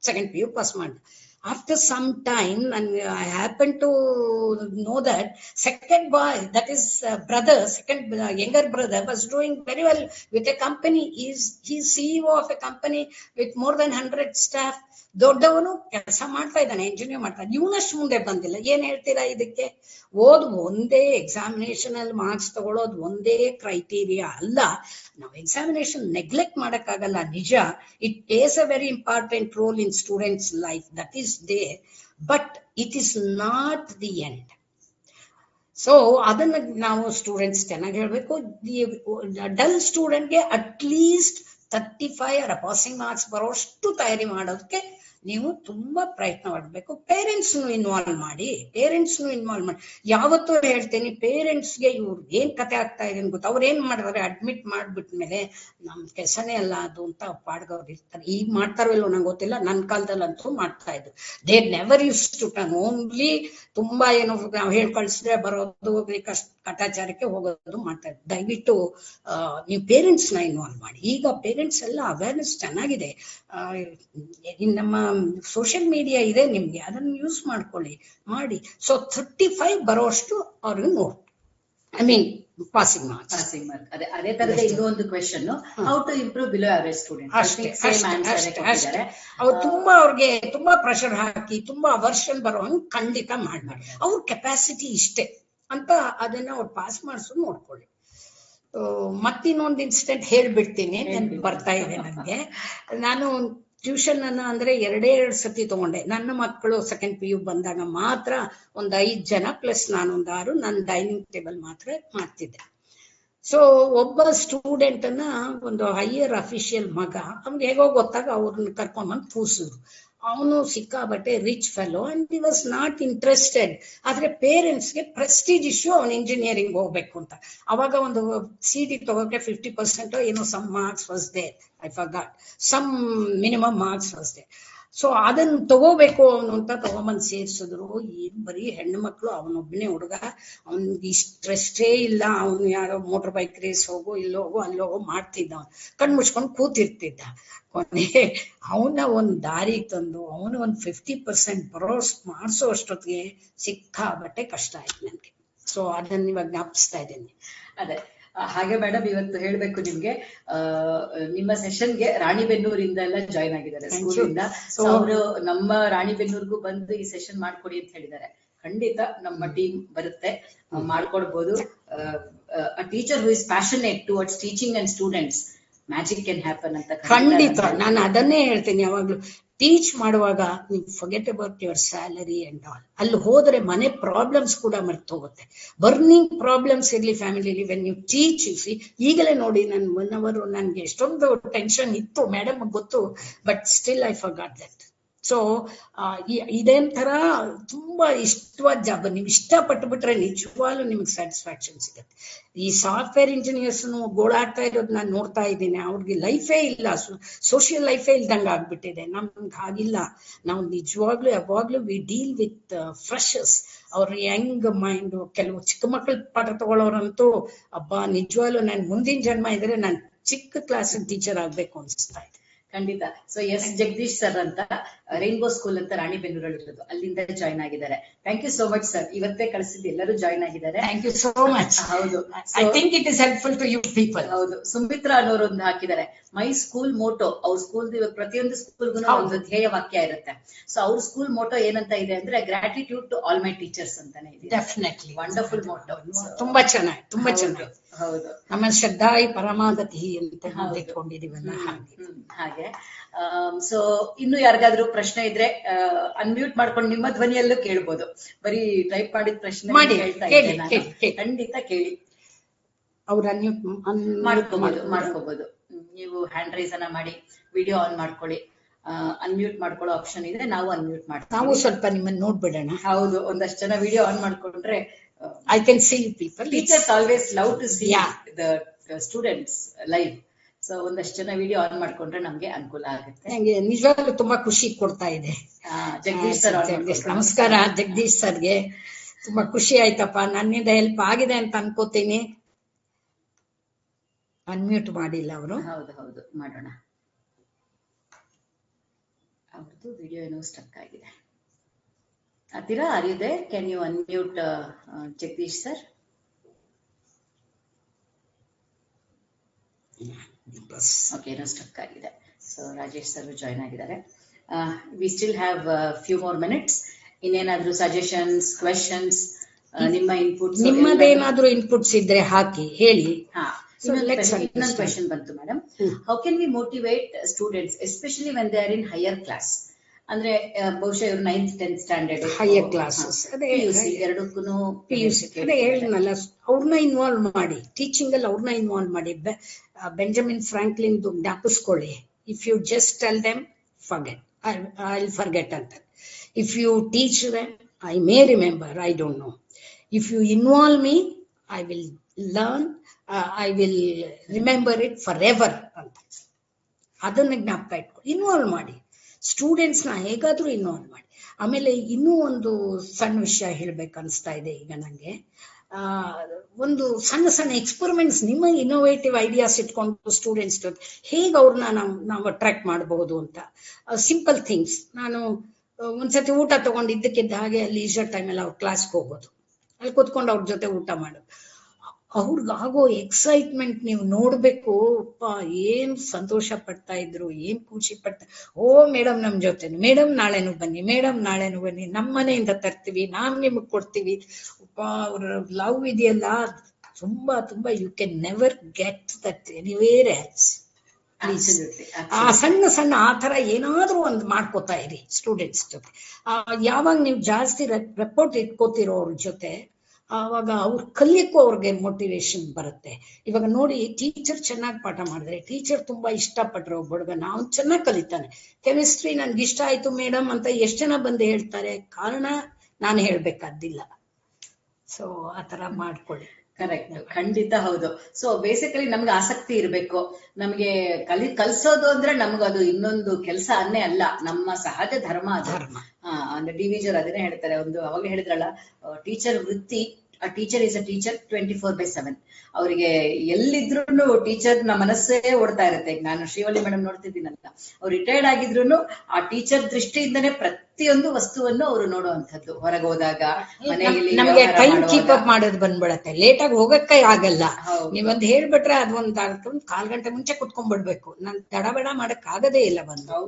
2nd PU ಪಾಸ್ ಮಾಡ್ದ. After some time, and I happened to know that second boy, that is younger brother, was doing very well with a company. He's CEO of a company with more than 100 staff. ದೊಡ್ಡವನು ಕೆಲಸ ಮಾಡ್ತಾ ಇದ್ದಾನೆ, engineer ಮಾಡ್ತಾನೆ. ಇವನಷ್ಟು ಮುಂದೆ ಬಂದಿಲ್ಲ. ಏನ್ ಹೇಳ್ತೀರಾ ಇದಕ್ಕೆ? ಒಂದೇ ಎಕ್ಸಾಮಿನೇಷನ್ ಅಲ್ಲಿ ಮಾರ್ಕ್ಸ್ ತಗೊಳ್ಳೋದು ಒಂದೇ ಕ್ರೈಟೀರಿಯಾ ಅಲ್ಲ. ನಾವು ಎಕ್ಸಾಮಿನೇಷನ್ ನೆಗ್ಲೆಕ್ಟ್ ಮಾಡಕ್ಕಾಗಲ್ಲ, ನಿಜ. It plays a very important role in students life, that is there, but it is not the end. So ಅದನ್ನ ನಾವು ಸ್ಟೂಡೆಂಟ್ಸ್ ಚೆನ್ನಾಗಿ ಹೇಳ್ಬೇಕು. ಡಲ್ ಸ್ಟೂಡೆಂಟ್ಗೆ ಅಟ್ಲೀಸ್ಟ್ 35 ಪಾಸಿಂಗ್ ಮಾರ್ಕ್ಸ್ ಬರೋಷ್ಟು ತಯಾರಿ ಮಾಡೋದಕ್ಕೆ ನೀವು ತುಂಬಾ ಪ್ರಯತ್ನ ಪಡ್ಬೇಕು. ಪೇರೆಂಟ್ಸ್ನು ಇನ್ವಾಲ್ವ್ ಮಾಡಿ. ಯಾವತ್ತೂ ಹೇಳ್ತೇನೆ, ಪೇರೆಂಟ್ಸ್ಗೆ ಇವ್ರಿಗೆ ಏನ್ ಕತೆ ಆಗ್ತಾ ಇದೆ ಗೊತ್ತಾ, ಅವ್ರು ಏನ್ ಮಾಡಿದ್ರೆ ಅಡ್ಮಿಟ್ ಮಾಡ್ಬಿಟ್ಮೇಲೆ ನಮ್ ಕೆಸನೇ ಅಲ್ಲ ಅದು ಅಂತ ಪಾಡ್ಗವ್ರು ಇರ್ತಾರೆ. ಈಗ ಮಾಡ್ತಾರೋ ಇಲ್ಲೋ ನಂಗೆ ಗೊತ್ತಿಲ್ಲ, ನನ್ನ ಕಾಲದಲ್ಲಂತೂ ಮಾಡ್ತಾ ಇದ್ರು. They never use to turn only ತುಂಬಾ ಏನು ನಾವು ಹೇಳ್ ಕಳಿಸಿದ್ರೆ ಬರೋದು, ಕಟಾಚಾರಕ್ಕೆ ಹೋಗೋದು ಮಾಡ್ತಾ ಇದ್ರು. ದಯವಿಟ್ಟು ನೀವು ಪೇರೆಂಟ್ಸ್ ನ ಇನ್ವಾಲ್ವ್ ಮಾಡಿ. ಈಗ ಪೇರೆಂಟ್ಸ್ ಎಲ್ಲ ಅವೇರ್ನೆಸ್ ಚೆನ್ನಾಗಿದೆ. ನಮ್ಮ ಸೋಷಿಯಲ್ ಮೀಡಿಯಾ ಇದೆ ನಿಮ್ಗೆ, ಅದನ್ನ ಯೂಸ್ ಮಾಡ್ಕೊಳ್ಳಿ, ಮಾಡಿ. ಸೊ 35 ಬರೋಷ್ಟು ಅವ್ರಿಗೆ ನೋಡಿ, ಐ ಮೀನ್ ಪಾಸಿಂಗ್ ಮಾರ್ಕ್ಸ್. ಅದೇ ತರದ ಇನ್ನೊಂದು question, how to improve below average student. ಅಷ್ಟೇ. ಅವ್ರು ಅವ್ರಿಗೆ ತುಂಬಾ ಪ್ರೆಷರ್ ಹಾಕಿ ತುಂಬಾ ಅವರ್ಷನ್ ಬರೋ ಹಂಗ್ ಖಂಡಿತ ಮಾಡ್ಬೇಡಿ. ಅವ್ರ ಕೆಪಾಸಿಟಿ ಇಷ್ಟೇ ಅಂತ ಅದನ್ನ ಅವ್ರು ಪಾಸ್ ಮಾಡಿಸೋದು ನೋಡ್ಕೊಳ್ಳಿ. ಮತ್ತಿನ್ನೊಂದು ಇನ್ಸಿಡೆಂಟ್ ಹೇಳ್ಬಿಡ್ತೀನಿ, ಬರ್ತಾ ಇದೆ ನನಗೆ. ನಾನು ಟ್ಯೂಷನ್ ಅನ್ನ ಅಂದ್ರೆ 2 ಸತಿ ತಗೊಂಡೆ. ನನ್ನ ಮಕ್ಕಳು 2nd PU ಬಂದಾಗ ಮಾತ್ರ ಒಂದು 5 ಜನ ಪ್ಲಸ್ ನಾನೊಂದು 6, ನನ್ನ ಡೈನಿಂಗ್ ಟೇಬಲ್ ಮಾತ್ರ ಮಾಡ್ತಿದ್ದೆ. ಸೊ ಒಬ್ಬ ಸ್ಟೂಡೆಂಟ್ ಅನ್ನ ಒಂದು ಹೈಯರ್ ಅಫಿಷಿಯಲ್ ಮಗ, ಅವ್ನಿಗೆ ಹೇಗೋ ಗೊತ್ತಾಗ ಅವ್ರನ್ನ ಕರ್ಕೊಂಡ್ಬಂದು ಕೂಸಿದ್ರು. ಅವನು ಸಿಕ್ಕಾಬಟ್ಟೆ rich fellow and he was not interested. ಆದ್ರೆ ಪೇರೆಂಟ್ಸ್ಗೆ ಪ್ರೆಸ್ಟೀಜ್ ಇಶ್ಯೂ, ಅವನು ಇಂಜಿನಿಯರಿಂಗ್ ಹೋಗ್ಬೇಕು ಅಂತ. ಅವಾಗ ಒಂದು CD ತಗೋಕೆ 50% ಏನೋ some marks was there, I forgot, some minimum marks was there. So ಅದನ್ನ ತಗೋಬೇಕು ಅವನು ಅಂತ ತಗೊಂಬಂದ್ ಸೇರ್ಸಿದ್ರು. ಏನ್ ಬರೀ ಹೆಣ್ಣು ಮಕ್ಳು, ಅವನೊಬ್ಬನೇ ಹುಡುಗ, ಅವನ್ಗೆ ಇಷ್ಟೇ ಇಲ್ಲ. ಅವನು ಯಾರೋ ಮೋಟರ್ ಬೈಕ್ ರೇಸ್ ಹೋಗು, ಇಲ್ಲೋಗು ಅಲ್ಲೋಗೋ ಮಾಡ್ತಿದ್ದ, ಕಣ್ ಮುಚ್ಕೊಂಡು ಕೂತಿರ್ತಿದ್ದ. ಕೊನೆಗೆ ಅವನ ಒಂದ್ ದಾರಿ ತಂದು ಅವನು ಒಂದ್ 50% ಮಾಡ್ಸೋ ಅಷ್ಟೊತ್ತಿಗೆ ಸಿಕ್ಕಾಬಟ್ಟೆ ಕಷ್ಟ ಆಯ್ತು ನನ್ಗೆ. ಸೊ ಅದನ್ನ ಇವಾಗ ಜ್ಞಾಪಿಸ್ತಾ ಇದ್ದೀನಿ. ಅದೇ ಹಾಗೆ ಮೇಡಮ್, ಇವತ್ತು ಹೇಳ್ಬೇಕು ನಿಮ್ಗೆ, ನಿಮ್ಮ ಸೆಷನ್ಗೆ ರಾಣಿಬೆನ್ನೂರಿಂದ ಎಲ್ಲ ಜಾಯ್ನ್ ಆಗಿದ್ದಾರೆ ಸ್ಕೂಲಿಂದ. ಅವರು ನಮ್ಮ ರಾಣಿಬೆನ್ನೂರ್ಗೂ ಬಂದು ಈ ಸೆಷನ್ ಮಾಡ್ಕೊಡಿ ಅಂತ ಹೇಳಿದ್ದಾರೆ. ಖಂಡಿತ ನಮ್ಮ ಟೀಮ್ ಬರುತ್ತೆ, ಮಾಡ್ಕೊಡ್ಬೋದು. A teacher who is passionate towards teaching and students, magic can happen ಅಂತ. ಖಂಡಿತ ನಾನು ಅದನ್ನೇ ಹೇಳ್ತೀನಿ ಯಾವಾಗ್ಲೂ. ಟೀಚ್ ಮಾಡುವಾಗ ನೀವು forget about your salary and all. ಅಲ್ಲಿ ಹೋದ್ರೆ ಮನೆ ಪ್ರಾಬ್ಲಮ್ಸ್ ಕೂಡ ಮರ್ತೋಗುತ್ತೆ. ಬರ್ನಿಂಗ್ ಪ್ರಾಬ್ಲಮ್ಸ್ ಇರ್ಲಿ ಫ್ಯಾಮಿಲಿಲಿ, ವೆನ್ ಯು ಟೀಚ್ ಸಿ. ಈಗಲೇ ನೋಡಿ, ನನ್ 1 hour ನನ್ಗೆ ಎಷ್ಟೊಂದು ಟೆನ್ಷನ್ ಇತ್ತು, ಮೇಡಮ್ ಗೊತ್ತು, but still I forgot that. So ಇದೇಂತರ ತುಂಬಾ ಇಷ್ಟವಾದ ಜಾಬ್. ನೀವು ಇಷ್ಟಪಟ್ಟು ಬಿಟ್ರೆ ನಿಜವಾಗ್ಲೂ ನಿಮ್ಗೆ ಸ್ಯಾಟಿಸ್ಫ್ಯಾಕ್ಷನ್ ಸಿಗುತ್ತೆ. ಈ ಸಾಫ್ಟ್ವೇರ್ ಇಂಜಿನಿಯರ್ಸ್ ಗೋಳಾಡ್ತಾ ಇರೋದು ನಾನು ನೋಡ್ತಾ ಇದ್ದೀನಿ. ಅವ್ರಿಗೆ ಲೈಫೇ ಇಲ್ಲ, ಸೋಷಿಯಲ್ ಲೈಫೇ ಇಲ್ದಂಗೆ ಆಗ್ಬಿಟ್ಟಿದೆ. ನಮ್ಗೆ ಹಾಗಿಲ್ಲ. ನಾವು ನಿಜವಾಗ್ಲೂ ಯಾವಾಗ್ಲೂ ವಿ ಡೀಲ್ ವಿತ್ ಫ್ರೆಶರ್ಸ್. ಅವ್ರ ಯಂಗ್ ಮೈಂಡ್. ಕೆಲವು ಚಿಕ್ಕ ಮಕ್ಕಳು ಪಾಠ ತಗೊಳ್ಳೋರಂತೂ ಅಬ್ಬಾ, ನಿಜವಾಗ್ಲೂ ನನ್ ಮುಂದಿನ ಜನ್ಮ ಇದ್ರೆ ನಾನು ಚಿಕ್ಕ ಕ್ಲಾಸ್ ಟೀಚರ್ ಆಗ್ಬೇಕು ಅನ್ಸ್ತಾ ಇದೆ. ಖಂಡಿತ. ಸೊ ಎಸ್ ಜಗದೀಶ್ ಸರ್ ಅಂತ ರೈನ್ಬೋ ಸ್ಕೂಲ್ ಅಂತ ರಾಣಿಬೆನ್ನೂರಲ್ಲಿ ಇರೋದು, ಅಲ್ಲಿಂದ ಜಾಯ್ನ್ ಆಗಿದ್ದಾರೆ. Thank you so much sir. ಇವತ್ತೇ ಕಳಿಸಿದ್ದು ಎಲ್ಲರೂ ಜಾಯ್ನ್ ಆಗಿದ್ದಾರೆ. Thank you so much. ಹೌದು, I think it is helpful to you people. ಹೌದು, ಸುಮಿತ್ರಾ ಅನ್ನೋರು ಒಂದು ಹಾಕಿದ್ದಾರೆ, ಮೈ ಸ್ಕೂಲ್ ಮೋಟೋ. ಅವ್ರ ಸ್ಕೂಲ್ ಪ್ರತಿಯೊಂದು ಸ್ಕೂಲ್ಗೂ ಒಂದು ಧ್ಯೇಯ ವಾಕ್ಯ ಇರುತ್ತೆ. ಸೊ ಅವ್ರ ಸ್ಕೂಲ್ ಮೋಟೋ ಏನಂತ ಇದೆ ಅಂದ್ರೆ, gratitude to all my teachers ಅಂತಾನೆ ಇದೆ. Definitely wonderful motto. ತುಂಬಾ ಚೆನ್ನಾಗಿ, ತುಂಬಾ ಚೆನ್ನಾಗಿ. ಹೌದು, ನಮ್ಮ ಶ್ರದ್ಧಾಯಿ ಪರಮಾಗತಿ ಅಂತ ಇಟ್ಕೊಂಡಿದೀವಲ್ಲ ಹಾಗೆ. ಸೊ ಇನ್ನು ಯಾರಿಗಾದ್ರೂ ಪ್ರಶ್ನೆ ಇದ್ರೆ ಅನ್ಮ್ಯೂಟ್ ಮಾಡ್ಕೊಂಡು ನಿಮ್ಮ ಧ್ವನಿಯಲ್ಲೂ ಕೇಳ್ಬೋದು. ಬರೀ ಟೈಪ್ ಮಾಡಿದ ಪ್ರಶ್ನೆ ಖಂಡಿತ ಕೇಳಿ. ಅವ್ರು ಮಾಡ್ಕೋಬಹುದು. ನೀವು ಹ್ಯಾಂಡ್ ರೈಸ್ ಅನ್ನ ಮಾಡಿ, ವಿಡಿಯೋ ಆನ್ ಮಾಡ್ಕೊಳ್ಳಿ. ಅನ್ಮ್ಯೂಟ್ ಮಾಡ್ಕೊಳ್ಳೋ ಆಪ್ಷನ್ ಇದೆ, ನಾವು ಅನ್ಮ್ಯೂಟ್ ಮಾಡ್ತೀವಿ. ನಾವು ಸ್ವಲ್ಪ ನಿಮ್ಮನ್ನ ನೋಡ್ಬಿಡೋಣ. ಹೌದು, ಒಂದಷ್ಟು ಜನ ವಿಡಿಯೋ ಆನ್ ಮಾಡ್ಕೊಂಡ್ರೆ I can see people. Teachers always love to see the students live. So ಒಂದಷ್ಟು ಜನ ವಿಡಿಯೋ ಆನ್ ಮಾಡ್ಕೊಂಡ್ರೆ ನಮ್ಗೆ ಅನುಕೂಲ ಆಗುತ್ತೆ. ನಂಗೆ ನಿಜವಾಗ್ಲೂ ತುಂಬಾ ಖುಷಿ ಕೊಡ್ತಾ ಇದೆ. ಜಗದೀಶ್ ಸರ್, ನಮಸ್ಕಾರ ಜಗದೀಶ್ ಸರ್ಗೆ. ತುಂಬಾ ಖುಷಿ ಆಯ್ತಪ್ಪ, ನನ್ನಿಂದ ಹೆಲ್ಪ್ ಆಗಿದೆ ಅಂತ ಅನ್ಕೋತೀನಿ. ಅನ್ಮ್ಯೂಟ್ ಮಾಡಿಲ್ಲ ಅವರು. ಹೌದು ಹೌದು, ಮಾಡೋಣ. ಅವ್ರದ್ದು ವಿಡಿಯೋ ಏನೋ ಸ್ಟಕ್ ಆಗಿದೆ. Atira, are you there? Can you unmute Jagdish sir? Okay, no stuck agide. So Rajesh sir join agidare. We still have a few more minutes. Innenadru suggestions, questions, nimma inputs. Nimmadenaadru inputs idre haki heli. So ಇನ್ನೊಂದು question ಬಂತು madam. How can we motivate students, especially when they are in higher class? ಅಂದ್ರೆ ಬಹುಶಃ ಇವರು 9th 10th standard higher classes ಎರಡಕ್ಕೂ PUC ಹೇಳಿದ್ನಲ್ಲ, ಅವ್ರನ್ನ involve ಮಾಡಿ, teaching ಅಲ್ಲಿ ಅವ್ರನ್ನ ಇನ್ವಾಲ್ವ್ ಮಾಡಿ. ಬೆಂಜಮಿನ್ ಫ್ರಾಂಕ್ಲಿನ್ ಜ್ಞಾಪಿಸ್ಕೊಳ್ಳಿ, if you just tell them forget, I will forget ಅಂತ. If you teach them I may remember, I don't know. If you involve me I will learn, I will remember it forever ಅಂತ. ಅದನ್ನ ಜ್ಞಾಪಕ ಇಟ್ಕೊಳ್ಳಿ, involve ಮಾಡಿ. Students ನ ಹೇಗಾದ್ರೂ involve ಮಾಡಿ. ಆಮೇಲೆ ಇನ್ನೂ ಒಂದು ಸಣ್ಣ ವಿಷಯ ಹೇಳ್ಬೇಕು ಅನಿಸ್ತಾ ಇದೆ ಈಗ ನಂಗೆ. ಒಂದು ಸಣ್ಣ ಸಣ್ಣ ಎಕ್ಸ್ಪೆರಿಮೆಂಟ್ಸ್, ನಿಮ್ಮ ಇನ್ನೋವೇಟಿವ್ ಐಡಿಯಾಸ್ ಇಟ್ಕೊಂಡು ಸ್ಟೂಡೆಂಟ್ಸ್ ಹೇಗೆ ಅವ್ರನ್ನ ನಾವು ಅಟ್ರಾಕ್ಟ್ ಮಾಡಬಹುದು ಅಂತ. Simple things. ನಾನು ಒಂದ್ಸತಿ ಊಟ ತಗೊಂಡಿದ್ದಕ್ಕಿದ್ದ ಹಾಗೆ ಲೀಜರ್ ಟೈಮಲ್ಲಿ ಅವ್ರ ಕ್ಲಾಸ್ಗೆ ಹೋಗೋದು, ಅಲ್ಲಿ ಕೂತ್ಕೊಂಡು ಅವ್ರ ಜೊತೆ ಊಟ ಮಾಡೋದು. ಅವ್ರಿಗಾಗೋ ಎಕ್ಸೈಟ್ಮೆಂಟ್ ನೀವು ನೋಡ್ಬೇಕು. ಏನ್ ಸಂತೋಷ ಪಡ್ತಾ ಇದ್ರು, ಏನ್ ಖುಷಿ ಪಡ್ತಾ. ಓ ಮೇಡಮ್ ನಮ್ ಜೊತೆ, ಮೇಡಮ್ ನಾಳೆನು ಬನ್ನಿ, ಮೇಡಮ್ ನಾಳೆನು ಬನ್ನಿ, ನಮ್ಮ ಮನೆಯಿಂದ ತರ್ತೀವಿ, ನಾವ್ ನಿಮಗ್ ಕೊಡ್ತೀವಿ. ಅವ್ರ ಲವ್ ಇದೆಯಲ್ಲ, ತುಂಬಾ ತುಂಬಾ you can never get that anywhere else. ಆ ಸಣ್ಣ ಸಣ್ಣ ಆ ತರ ಏನಾದ್ರೂ ಒಂದು ಮಾಡ್ಕೋತಾ ಇರಿ ಸ್ಟೂಡೆಂಟ್ಸ್ ಜೊತೆ. ಯಾವಾಗ ನೀವು ಜಾಸ್ತಿ ರೆಪೋರ್ಟ್ ಇಟ್ಕೋತಿರೋ ಅವ್ರ ಜೊತೆ, ಆವಾಗ ಅವ್ರು ಕಲಿಯಕ್ಕೂ ಅವ್ರಿಗೆ ಮೋಟಿವೇಶನ್ ಬರುತ್ತೆ. ಇವಾಗ ನೋಡಿ, ಟೀಚರ್ ಚೆನ್ನಾಗಿ ಪಾಠ ಮಾಡಿದ್ರೆ, ಟೀಚರ್ ತುಂಬಾ ಇಷ್ಟಪಟ್ರೆ ಒಬ್ಬ ಹುಡುಗ ನಾವು ಚೆನ್ನಾಗಿ ಕಲಿತಾನೆ. ಕೆಮಿಸ್ಟ್ರಿ ನನ್ಗೆ ಇಷ್ಟ ಆಯ್ತು ಮೇಡಮ್ ಅಂತ ಎಷ್ಟು ಜನ ಬಂದು ಹೇಳ್ತಾರೆ. ಕಾರಣ ನಾನು ಹೇಳ್ಬೇಕಾದಿಲ್ಲ. ಸೊ ಆತರ ಮಾಡ್ಕೊಳ್ಳಿ. ಕರೆಕ್ಟ್, ಖಂಡಿತ ಹೌದು. ಸೊ ಬೇಸಿಕಲಿ ನಮ್ಗೆ ಆಸಕ್ತಿ ಇರಬೇಕು. ನಮ್ಗೆ ಕಲ್ಸೋದು ಅಂದ್ರೆ ನಮ್ಗದು ಇನ್ನೊಂದು ಕೆಲಸ ಅನ್ನೇ ಅಲ್ಲ, ನಮ್ಮ ಸಹಜ ಧರ್ಮ ಅದು. ಅಂದ್ರೆ ಡಿ ವಿ ಜಿಯವರು ಅದನ್ನೇ ಹೇಳ್ತಾರೆ, ಒಂದು ಅವಾಗಲೇ ಹೇಳಿದ್ರಲ್ಲ, ಟೀಚರ್ ವೃತ್ತಿ, a teacher is a teacher 24/7. ಅವರಿಗೆ ಎಲ್ಲಿದ್ರು ಟೀಚರ್ ನ ಮನಸ್ಸೇ ಓಡ್ತಾ ಇರುತ್ತೆ. ನಾನು ಶ್ರೀವಳ್ಳಿ ಮೇಡಮ್ ನೋಡ್ತಿದ್ದೀನಲ್ಲ, ಅವ್ರು ರಿಟೈರ್ಡ್ ಆಗಿದ್ರು ಆ ಟೀಚರ್ ದೃಷ್ಟಿಯಿಂದನೇ ಪ್ರತಿಯೊಂದು ವಸ್ತುವನ್ನು ಅವರು ನೋಡುವಂಥದ್ದು. ಹೊರಗೆ ಹೋದಾಗ, ಮನೆಯಲ್ಲಿ ನಮಗೆ ಟೈಮ್ ಕೀಪ್ ಅಪ್ ಮಾಡೋದು ಬಂದ್ಬಿಡತ್ತೆ, ಲೇಟ್ ಆಗಿ ಹೋಗಕ್ಕೆ ಆಗಲ್ಲ. ನೀವೊಂದು ಹೇಳ್ಬಿಟ್ರೆ ಅದು ಒಂದು ಕಾಲ್ ಗಂಟೆ ಮುಂಚೆ ಕುತ್ಕೊಂಡ್ಬಿಡ್ಬೇಕು, ನಾನು ತಡಬೇಡ ಮಾಡಕ್ ಆಗದೇ ಇಲ್ಲ ಬಂದು.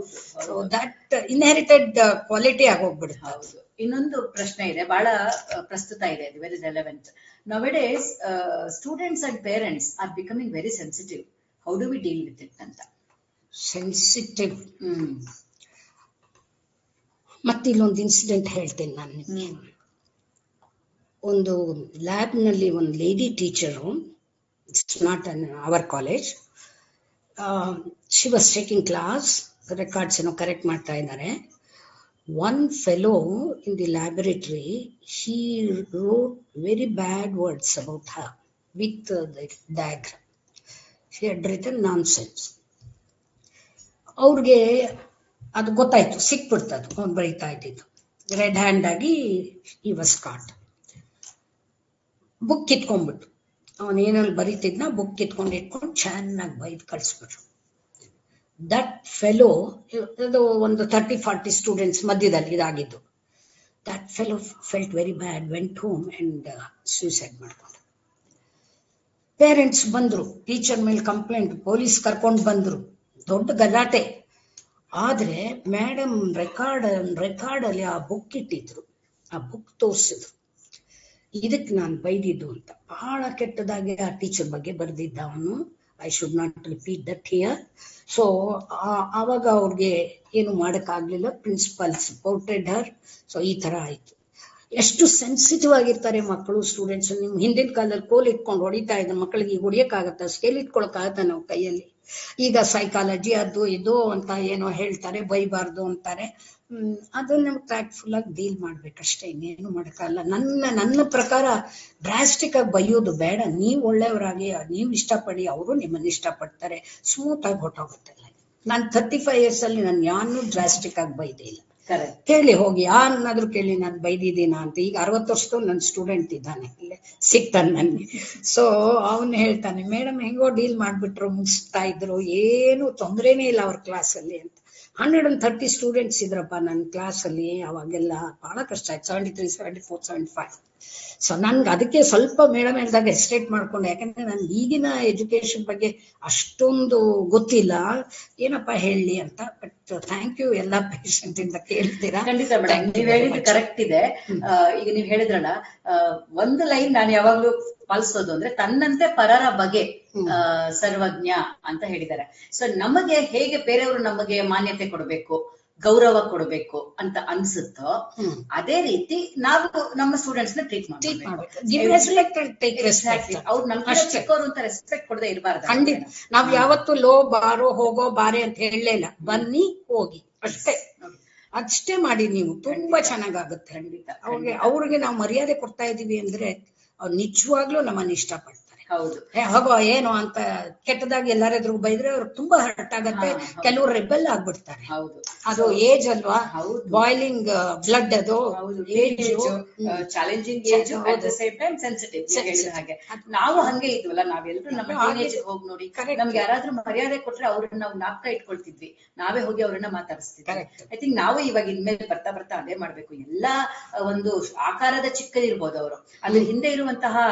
ಸೊ ದಟ್ ಇನ್ಹೆರಿಟೆಡ್ ಕ್ವಾಲಿಟಿ ಆಗೋಗ್ಬಿಡುತ್ತೆ. ಇನ್ನೊಂದು ಪ್ರಶ್ನೆ ಇದೆ, ಬಹಳ ಪ್ರಸ್ತುತ ಇದೆ, very relevant. Nowadays, students and parents are becoming very sensitive. How do we deal with it ಅಂತ? ಸೆನ್ಸಿಟಿವ್. ಮತ್ತೆ ಇಲ್ಲೊಂದು ಇನ್ಸಿಡೆಂಟ್ ಹೇಳ್ತೇನೆ ನಾನು ನಿಮಗೆ. ಒಂದು ಲ್ಯಾಬ್ ನಲ್ಲಿ ಒಂದು lady teacher, it's not an our college, she was taking class, records ಏನೋ ಕರೆಕ್ಟ್ ಮಾಡ್ತಾ ಇದ್ದಾರೆ. One fellow in the laboratory, he wrote very bad words about her with the diagram. She had written nonsense. ಅವ್ರಿಗೆ ಅದು ಗೊತ್ತಾಯ್ತು, ಸಿಕ್ಬಿಡ್ತದು ಅವ್ನು ಬರೀತಾ ಇದ್ದಿದ್ದು. Red hand ಆಗಿ he was caught. ಬುಕ್ ಕಿತ್ಕೊಂಡ್ಬಿಟ್ಟು, ಅವನೇನಲ್ಲಿ ಬರೀತಿದ್ನ ಬುಕ್ ಕಿತ್ಕೊಂಡು ಇಟ್ಕೊಂಡು ಚೆನ್ನಾಗಿ ಬೈದು ಕಳಿಸ್ಬಿಟ್ರು. ದಟ್ ಫೆಲೋ, ಅದು ಒಂದು 30-40 ಸ್ಟೂಡೆಂಟ್ಸ್ ಮಧ್ಯದಲ್ಲಿ ಇದಾಗಿದ್ದು. That fellow felt very bad, vent home and suicide ಮಾಡ್ಕೊಂಡು. ಪೇರೆಂಟ್ಸ್ ಬಂದ್ರು, ಟೀಚರ್ ಮೇಲೆ ಕಂಪ್ಲೇಂಟ್, ಪೊಲೀಸ್ ಕರ್ಕೊಂಡು ಬಂದ್ರು, ದೊಡ್ಡ ಗಲಾಟೆ. ಆದ್ರೆ ಮೇಡಮ್ ರೆಕಾರ್ಡ್ ಅಲ್ಲಿ ಆ ಬುಕ್ ಇಟ್ಟಿದ್ರು, ಆ ಬುಕ್ ತೋರಿಸಿದ್ರು, ಇದಕ್ಕೆ ನಾನು ಬೈದಿದ್ದು ಅಂತ. ಬಹಳ ಕೆಟ್ಟದಾಗಿ ಆ ಟೀಚರ್ ಬಗ್ಗೆ ಬರೆದಿದ್ದ ಅವನು. I should not repeat that here. So ಆವಾಗ ಅವ್ರಿಗೆ ಏನು ಮಾಡಕ್ಕಾಗ್ಲಿಲ್ಲ, ಪ್ರಿನ್ಸಿಪಲ್ ಸಪೋರ್ಟೆಡ್ ಹರ್. ಸೊ ಈ ತರ ಆಯ್ತು. ಎಷ್ಟು ಸೆನ್ಸಿಟಿವ್ ಆಗಿರ್ತಾರೆ ಮಕ್ಕಳು, ಸ್ಟೂಡೆಂಟ್ಸ್. ನಿಮ್ ಹಿಂದಿನ ಕಾಲದಲ್ಲಿ ಕೋಲ್ ಇಟ್ಕೊಂಡು ಹೊಡಿತಾ ಇದ್ರು ಮಕ್ಕಳಿಗೆ, ಈಗ ಹೊಡಿಯಕ್ಕಾಗತ್ತ? ಸ್ಕೇಲ್ ಇಟ್ಕೊಳಕ್ಕಾಗತ್ತ ನಾವು ಕೈಯಲ್ಲಿ? ಈಗ ಸೈಕಾಲಜಿ ಅದು ಇದು ಅಂತ ಏನೋ ಹೇಳ್ತಾರೆ, ಬೈಬಾರ್ದು ಅಂತಾರೆ. ಅದು ನಮ್ಗೆ ಟ್ಯಾಕ್ಟ್ಫುಲ್ ಆಗಿ ಡೀಲ್ ಮಾಡ್ಬೇಕಷ್ಟೇ, ಇನ್ನೇನು ಮಾಡಕ್ಕಾಗಲ್ಲ. ನನ್ನ ಪ್ರಕಾರ ಡ್ರಾಸ್ಟಿಕ್ ಆಗಿ ಬೈಯೋದು ಬೇಡ. ನೀವ್ ಒಳ್ಳೆಯವರಾಗಿ ನೀವ್ ಇಷ್ಟಪಡಿ, ಅವರು ನಿಮ್ಮನ್ನ ಇಷ್ಟಪಡ್ತಾರೆ, ಸ್ಮೂತ್ ಆಗಿ ಹೊಟ್ಟೋಗುತ್ತೆ. ನಾನು 35 years ಅಲ್ಲಿ ನಾನು ಯಾರನ್ನೂ ಡ್ರಾಸ್ಟಿಕ್ ಆಗಿ ಬೈದೇ ಇಲ್ಲ. ಕೇಳಿ ಹೋಗಿ, ಯಾರನ್ನಾದ್ರೂ ಕೇಳಿ ನಾನು ಬೈದಿದ್ದೀನ ಅಂತ. ಈಗ 60 ವರ್ಷದ ನನ್ನ ಸ್ಟೂಡೆಂಟ್ ಇದ್ದಾನೆ, ಸಿಗ್ತಾನೆ ನನ್ಗೆ. ಸೊ ಅವನು ಹೇಳ್ತಾನೆ, ಮೇಡಮ್ ಹೆಂಗೋ ಡೀಲ್ ಮಾಡ್ಬಿಟ್ರು, ಮುಗಿಸ್ತಾ ಇದ್ರು, ಏನು ತೊಂದ್ರೆನೇ ಇಲ್ಲ ಅವ್ರ ಕ್ಲಾಸಲ್ಲಿ ಅಂತ. 130 ಸ್ಟೂಡೆಂಟ್ಸ್ ಇದ್ರಪ್ಪ ನನ್ನ ಕ್ಲಾಸಲ್ಲಿ. ಅವಾಗೆಲ್ಲ ಬಹಳ ಕಷ್ಟ ಆಯ್ತು, 73, 74, 75. ಸೊ ನನ್ಗೆ ಅದಕ್ಕೆ ಸ್ವಲ್ಪ ಮೇಡಮ್ ಹೇಳಿದಾಗ ಹೆಸಿಟೇಟ್ ಮಾಡ್ಕೊಂಡೆ, ಯಾಕಂದ್ರೆ ನನ್ಗೆ ಈಗಿನ ಎಜುಕೇಶನ್ ಬಗ್ಗೆ ಅಷ್ಟೊಂದು ಗೊತ್ತಿಲ್ಲ, ಏನಪ್ಪಾ ಹೇಳಿ ಅಂತ. ಬಟ್ ಥ್ಯಾಂಕ್ ಯು, ಎಲ್ಲಾ ಪೇಷಂಟ್ ಇಂದ ಕೇಳ್ತೀರಾ. ಖಂಡಿತ ಮೇಡಮ್, ನೀವ್ ಹೇಳಿದ್ದು ಕರೆಕ್ಟ್ ಇದೆ. ಈಗ ನೀವ್ ಹೇಳಿದ್ರಲ್ಲ, ಒಂದು ಲೈನ್ ನಾನು ಯಾವಾಗ್ಲೂ ಪಾಲಿಸೋದು ಅಂದ್ರೆ, ತನ್ನಂತೆ ಪರರ ಬಗೆ ಸರ್ವಜ್ಞ ಅಂತ ಹೇಳಿದ್ದಾರೆ. ಸೊ ನಮಗೆ ಹೇಗೆ ಬೇರೆಯವರು ನಮಗೆ ಮಾನ್ಯತೆ ಕೊಡಬೇಕು, ಗೌರವ ಕೊಡಬೇಕು ಅಂತ ಅನ್ಸುತ್ತೋ, ಅದೇ ರೀತಿ ನಾವು ನಮ್ಮ ಸ್ಟೂಡೆಂಟ್ಸ್ ನ ಟ್ರೀಟ್ ಮಾಡ್ಬೇಕು. ಅವ್ರು ನಮ್ಗೆ ಚಿಕ್ಕವರು ಅಂತ ರೆಸ್ಪೆಕ್ಟ್ ಕೊಡದೆ ಇರಬಾರ್ದು. ಖಂಡಿತ. ನಾವ್ ಯಾವತ್ತು ಲೋ ಬಾರೋ ಹೋಗೋ ಬಾರೆ ಅಂತ ಹೇಳಲಿಲ್ಲ, ಬನ್ನಿ ಹೋಗಿ ಅಷ್ಟೇ ಮಾಡಿ, ನೀವು ತುಂಬಾ ಚೆನ್ನಾಗಾಗುತ್ತೆ. ಖಂಡಿತ. ಅವ್ರಿಗೆ ನಾವು ಮರ್ಯಾದೆ ಕೊಡ್ತಾ ಇದೀವಿ ಅಂದ್ರೆ ಅವ್ರು ನಿಜವಾಗ್ಲೂ ನಮ್ಮನ್ನ ಇಷ್ಟಪಡ್ತಾರೆ. ಹೌದು, ಹೋಗೋ ಏನು ಅಂತ ಕೆಟ್ಟದಾಗಿ ಎಲ್ಲಾರೆದ್ರು ಬೈದ್ರೆ ಅವ್ರಿಗೆ ತುಂಬಾ ಹರ್ಟ್ ಆಗತ್ತೆ. ಕೆಲವರು ರೆಬೆಲ್ ಆಗ್ಬಿಡ್ತಾರೆ. ಅದು ಏಜ್ ಅಲ್ವಾ, ಬಾಯ್ಲಿಂಗ್ ಬ್ಲಡ್, ಅದು challenging age, at the same time sensitive. ಹಾಗೆ ನಾವು ಹಂಗೆ ಇದ್ವಲ್ಲ, ನಾವೆಲ್ಲರೂ ನಮ್ಮ ಟೀನೇಜ್ ಹೋಗಿ ನೋಡಿ, ನಮ್ಗೆ ಯಾರಾದ್ರೂ ಮರ್ಯಾದೆ ಕೊಟ್ರೆ ಅವ್ರನ್ನ ನಾವು ಜ್ಞಾಪಕ ಇಟ್ಕೊಳ್ತಿದ್ವಿ, ನಾವೇ ಹೋಗಿ ಅವ್ರನ್ನ ಮಾತಾಡಿಸ್ತಿದ್ವಿ. ಐ ಥಿಂಕ್ ನಾವು ಇವಾಗ ಇನ್ಮೇಲೆ ಬರ್ತಾ ಬರ್ತಾ ಅದೇ ಮಾಡ್ಬೇಕು. ಎಲ್ಲಾ ಒಂದು ಆಕಾರದ ಚಿಕ್ಕದಿರ್ಬೋದು, ಅವರು ಅದ್ರ ಹಿಂದೆ ಇರುವಂತಹ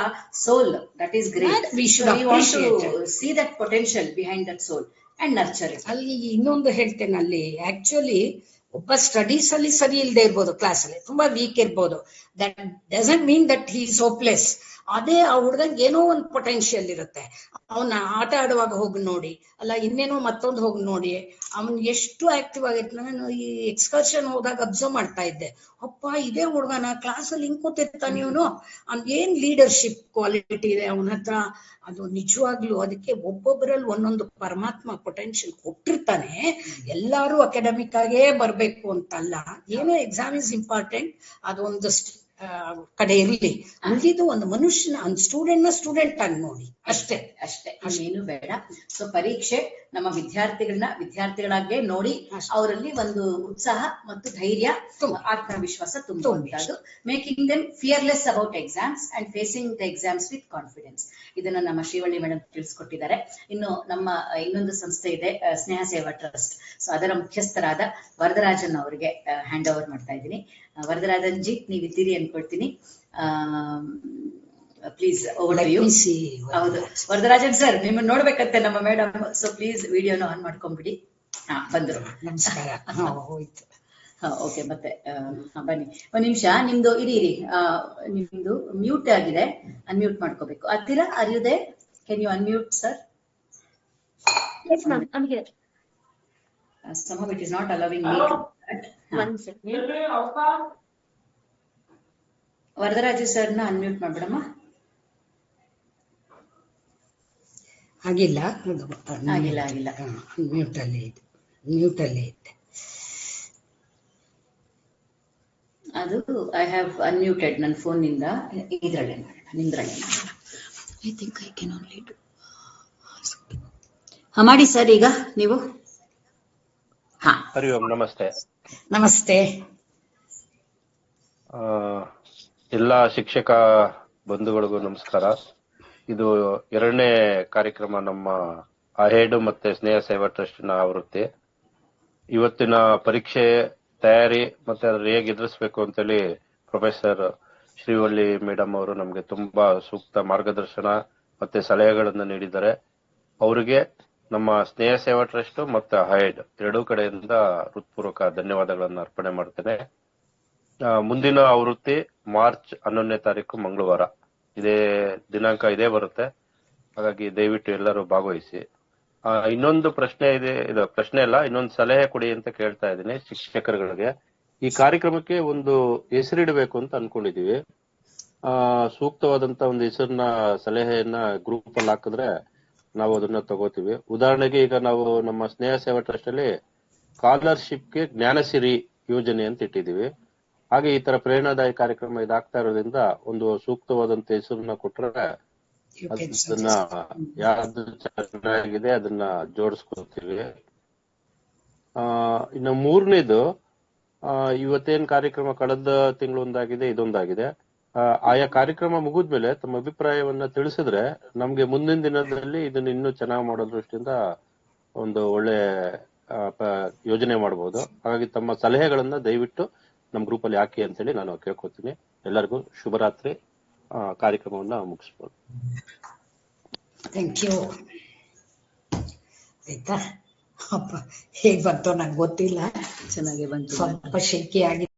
soul, that is great. We should appreciate it. See that potential behind that soul and nurture it. ಅಲ್ಲಿ ಇನ್ನೊಂದು ಹೇಳ್ತೇನೆ, ಅಲ್ಲಿ ಆಕ್ಚುಲಿ ಒಬ್ಬ ಸ್ಟಡೀಸ್ ಅಲ್ಲಿ ಸರಿ ಇಲ್ಲದೆ ಇರ್ಬೋದು, ಕ್ಲಾಸ್ ಅಲ್ಲಿ ತುಂಬಾ ವೀಕ್ ಇರ್ಬೋದು. That doesn't mean that he is hopeless. ಅದೇ ಆ ಹುಡುಗಂಗೆ ಏನೋ ಒಂದು ಪೊಟೆನ್ಶಿಯಲ್ ಇರುತ್ತೆ. ಅವನ ಆಟ ಆಡುವಾಗ ಹೋಗಿ ನೋಡಿ, ಅಲ್ಲ ಇನ್ನೇನೋ ಮತ್ತೊಂದು ಹೋಗಿ ನೋಡಿ, ಅವನ್ ಎಷ್ಟು ಆಕ್ಟಿವ್ ಆಗಿರ್ತಾನೆ. ನಾನು ಈ ಎಕ್ಸ್ಕರ್ಷನ್ ಹೋದಾಗ ಅಬ್ಸರ್ವ್ ಮಾಡ್ತಾ ಇದ್ದೆ, ಅಪ್ಪ ಇದೇ ಹುಡುಗನ ಕ್ಲಾಸಲ್ಲಿ ಹಿಂಗ್ ಕೂತಿರ್ತಾನೆ ಇವನು, ಏನ್ ಲೀಡರ್ಶಿಪ್ ಕ್ವಾಲಿಟಿ ಇದೆ ಅವನ ಹತ್ರ. ಅದು ನಿಜವಾಗ್ಲೂ ಅದಕ್ಕೆ ಒಬ್ಬೊಬ್ಬರಲ್ಲಿ ಒಂದೊಂದು ಪರಮಾತ್ಮ ಪೊಟೆನ್ಶಿಯಲ್ ಕೊಟ್ಟಿರ್ತಾನೆ. ಎಲ್ಲಾರು ಅಕಾಡೆಮಿಕ್ ಆಗೇ ಬರ್ಬೇಕು ಅಂತಲ್ಲ, ಏನೋ ಎಕ್ಸಾಮ್ ಇಸ್ ಇಂಪಾರ್ಟೆಂಟ್, ಅದೊಂದು ಕಡೆ ಇರ್ಲಿ, ಉಳಿದು ಒಂದು ಮನುಷ್ಯನ ಒಂದು ಸ್ಟೂಡೆಂಟ್ ಆಗಿ ನೋಡಿ ಅಷ್ಟೇ. ಇನ್ನೇನು ಬೇಡ. ಸೊ ಪರೀಕ್ಷೆ ನಮ್ಮ ವಿದ್ಯಾರ್ಥಿಗಳಾಗೆ ನೋಡಿ ಅವರಲ್ಲಿ ಒಂದು ಉತ್ಸಾಹ ಮತ್ತು ಧೈರ್ಯ, ಆತ್ಮವಿಶ್ವಾಸ ತುಂಬುವಂತದ್ದು, making them fearless about exams and facing the exams with confidence. ಇದನ್ನ ನಮ್ಮ ಶ್ರೀವಳ್ಳಿ ಮೇಡಮ್ ತಿಳಿಸ್ಕೊಟ್ಟಿದ್ದಾರೆ. ಇನ್ನು ನಮ್ಮ ಇನ್ನೊಂದು ಸಂಸ್ಥೆ ಇದೆ, ಸ್ನೇಹ ಸೇವಾ ಟ್ರಸ್ಟ್. ಸೊ ಅದರ ಮುಖ್ಯಸ್ಥರಾದ ವರದರಾಜನ್ ಅವರಿಗೆ ಹ್ಯಾಂಡ್ ಓವರ್ ಮಾಡ್ತಾ ಇದ್ದೀನಿ. ವರದರಾಜನ್ ಜಿ, ನೀವಿದ್ದೀರಿ ಅನ್ಕೊಳ್ತೀನಿ. Please over to you. ಹೌದು, ವರದರಾಜನ್ ಸರ್ ನಿಮ್ಮನ್ನ ನೋಡ್ಬೇಕಂತೆ ನಮ್ಮ ಮೇಡಮ್. ಸೊ ಪ್ಲೀಸ್ ವಿಡಿಯೋನ ಆನ್ ಮಾಡ್ಕೊಂಡ್ಬಿಡಿ. ಬಂದ್ರು. ನಮಸ್ಕಾರ. ಓಕೆ, ಮತ್ತೆ ಬನ್ನಿ. ಒಂದ್ ನಿಮಿಷ, ನಿಮ್ದು ಇರಿ, ನಿಮ್ದು ಮ್ಯೂಟ್ ಆಗಿದೆ, ಅನ್ಮ್ಯೂಟ್ ಮಾಡ್ಕೋಬೇಕು. ಹತ್ತಿರ ಅರಿಯುದೆ, can you unmute sir? Yes, ma'am. I'm here. Somehow it is not allowing me to do that. One second. Varadaraju ಸರ್ನ ಅನ್ಮ್ಯೂಟ್ ಮಾಡ್ಬಿಡಮ್ಮ. ಆಗಿಲ್ಲ. ಮ್ಯೂಟ್ ಅಲ್ಲಿ ಇದೆ. ಅದು ಐ ಹ್ಯಾವ್ ಅನ್ಮ್ಯೂಟೆಡ್ ನನ್ನ ಫೋನ್ ನಿಂದ. ಇದ್ರಲ್ಲೇ ಮಾಡೋಣ, ನಿಂದ್ರಲ್ಲೇ ಮಾಡೋಣ. I think I can only do. ಮಾಡಿ ಸರ್, ಈಗ ನೀವು. ಹರಿ ಓಂ. ನಮಸ್ತೆ. ನಮಸ್ತೆ. ಎಲ್ಲ ಶಿಕ್ಷಕ ಬಂಧುಗಳಿಗೂ ನಮಸ್ಕಾರ. ಇದು 2ನೇ ಕಾರ್ಯಕ್ರಮ ನಮ್ಮ ಅಹೆಡ್ ಮತ್ತೆ ಸ್ನೇಹ ಸೇವಾ ಟ್ರಸ್ಟ್ ನ ಆವೃತ್ತಿ. ಇವತ್ತಿನ ಪರೀಕ್ಷೆ ತಯಾರಿ ಮತ್ತೆ ಅದ್ರ ಹೇಗೆ ಎದುರಿಸಬೇಕು ಅಂತೇಳಿ ಪ್ರೊಫೆಸರ್ ಶ್ರೀವಳ್ಳಿ ಮೇಡಮ್ ಅವರು ನಮ್ಗೆ ತುಂಬಾ ಸೂಕ್ತ ಮಾರ್ಗದರ್ಶನ ಮತ್ತೆ ಸಲಹೆಗಳನ್ನು ನೀಡಿದ್ದಾರೆ. ಅವರಿಗೆ ನಮ್ಮ ಸ್ನೇಹ ಸೇವಾ ಟ್ರಸ್ಟ್ ಮತ್ತು ಅಹೆಡ್ ಎರಡೂ ಕಡೆಯಿಂದ ಹೃತ್ಪೂರ್ವಕ ಧನ್ಯವಾದಗಳನ್ನು ಅರ್ಪಣೆ ಮಾಡ್ತೇನೆ. ಮುಂದಿನ ಆವೃತ್ತಿ ಮಾರ್ಚ್ 11ನೇ ತಾರೀಕು ಮಂಗಳವಾರ, ದಿನಾಂಕ ಇದೇ ಬರುತ್ತೆ. ಹಾಗಾಗಿ ದಯವಿಟ್ಟು ಎಲ್ಲರೂ ಭಾಗವಹಿಸಿ. ಇನ್ನೊಂದು ಪ್ರಶ್ನೆ ಇದೆ, ಇದು ಪ್ರಶ್ನೆ ಅಲ್ಲ, ಇನ್ನೊಂದು ಸಲಹೆ ಕೊಡಿ ಅಂತ ಕೇಳ್ತಾ ಇದ್ದೀನಿ ಶಿಕ್ಷಕರುಗಳಿಗೆ. ಈ ಕಾರ್ಯಕ್ರಮಕ್ಕೆ ಒಂದು ಹೆಸರಿಡಬೇಕು ಅಂತ ಅನ್ಕೊಂಡಿದೀವಿ. ಸೂಕ್ತವಾದಂತ ಒಂದು ಹೆಸರನ್ನ, ಸಲಹೆಯನ್ನ ಗ್ರೂಪ್ ಅಲ್ಲಿ ಹಾಕಿದ್ರೆ ನಾವು ಅದನ್ನ ತಗೋತೀವಿ. ಉದಾಹರಣೆಗೆ ಈಗ ನಾವು ನಮ್ಮ ಸ್ನೇಹ ಸೇವಾ ಟ್ರಸ್ಟ್ ಅಲ್ಲಿ ಸ್ಕಾಲರ್ಶಿಪ್ಗೆ ಜ್ಞಾನಸಿರಿ ಯೋಜನೆ ಅಂತ ಇಟ್ಟಿದೀವಿ. ಹಾಗೆ ಈ ತರ ಪ್ರೇರಣಾದಾಯಿ ಕಾರ್ಯಕ್ರಮ ಇದಾಗ್ತಾ ಇರೋದ್ರಿಂದ ಒಂದು ಸೂಕ್ತವಾದಂತ ಹೆಸರನ್ನ ಕೊಟ್ರೆ ಅದನ್ನ ಯಾವ್ದು ಚೆನ್ನಾಗಿದೆ ಅದನ್ನ ಜೋಡಿಸ್ಕೊತೀವಿ. ಇನ್ನು 3ನೇದು, ಇವತ್ತೇನ್ ಕಾರ್ಯಕ್ರಮ ಕಳೆದ ತಿಂಗಳು ಒಂದಾಗಿದೆ, ಇದೊಂದಾಗಿದೆ. ಆಯಾ ಕಾರ್ಯಕ್ರಮ ಮುಗಿದ್ಮೇಲೆ ತಮ್ಮ ಅಭಿಪ್ರಾಯವನ್ನ ತಿಳಿಸಿದ್ರೆ ನಮ್ಗೆ ಮುಂದಿನ ದಿನದಲ್ಲಿ ಇದನ್ನ ಇನ್ನೂ ಚೆನ್ನಾಗಿ ಮಾಡೋ ದೃಷ್ಟಿಯಿಂದ ಒಂದು ಒಳ್ಳೆ ಯೋಜನೆ ಮಾಡಬಹುದು. ಹಾಗಾಗಿ ತಮ್ಮ ಸಲಹೆಗಳನ್ನ ದಯವಿಟ್ಟು ನಮ್ಮ ಗ್ರೂಪ್ ಅಲ್ಲಿ ಹಾಕಿ ಅಂತೇಳಿ ನಾನು ಕೇಳ್ಕೊತೀನಿ. ಎಲ್ಲರಿಗೂ ಶುಭರಾತ್ರಿ. ಕಾರ್ಯಕ್ರಮವನ್ನ ಮುಗಿಸ್ಬೋದು. Thank you. ಆಯ್ತಾ? ಹೇಗ್ ಬಂತೋ ನಂಗೆ ಗೊತ್ತಿಲ್ಲ, ಚೆನ್ನಾಗಿ ಬಂತು. ಸ್ವಲ್ಪ ಶೆಕೆ ಆಗಿದೆ.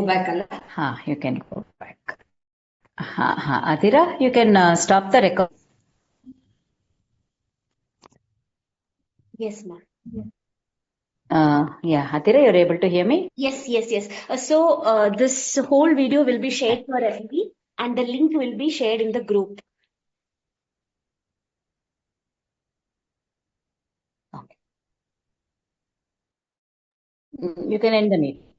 Back, you can go back. Adira, you can stop the record. Yes, ma'am. Yeah, Adira, you're able to hear me? Yes. So this whole video will be shared for FB and the link will be shared in the group. Okay. You can end the meeting.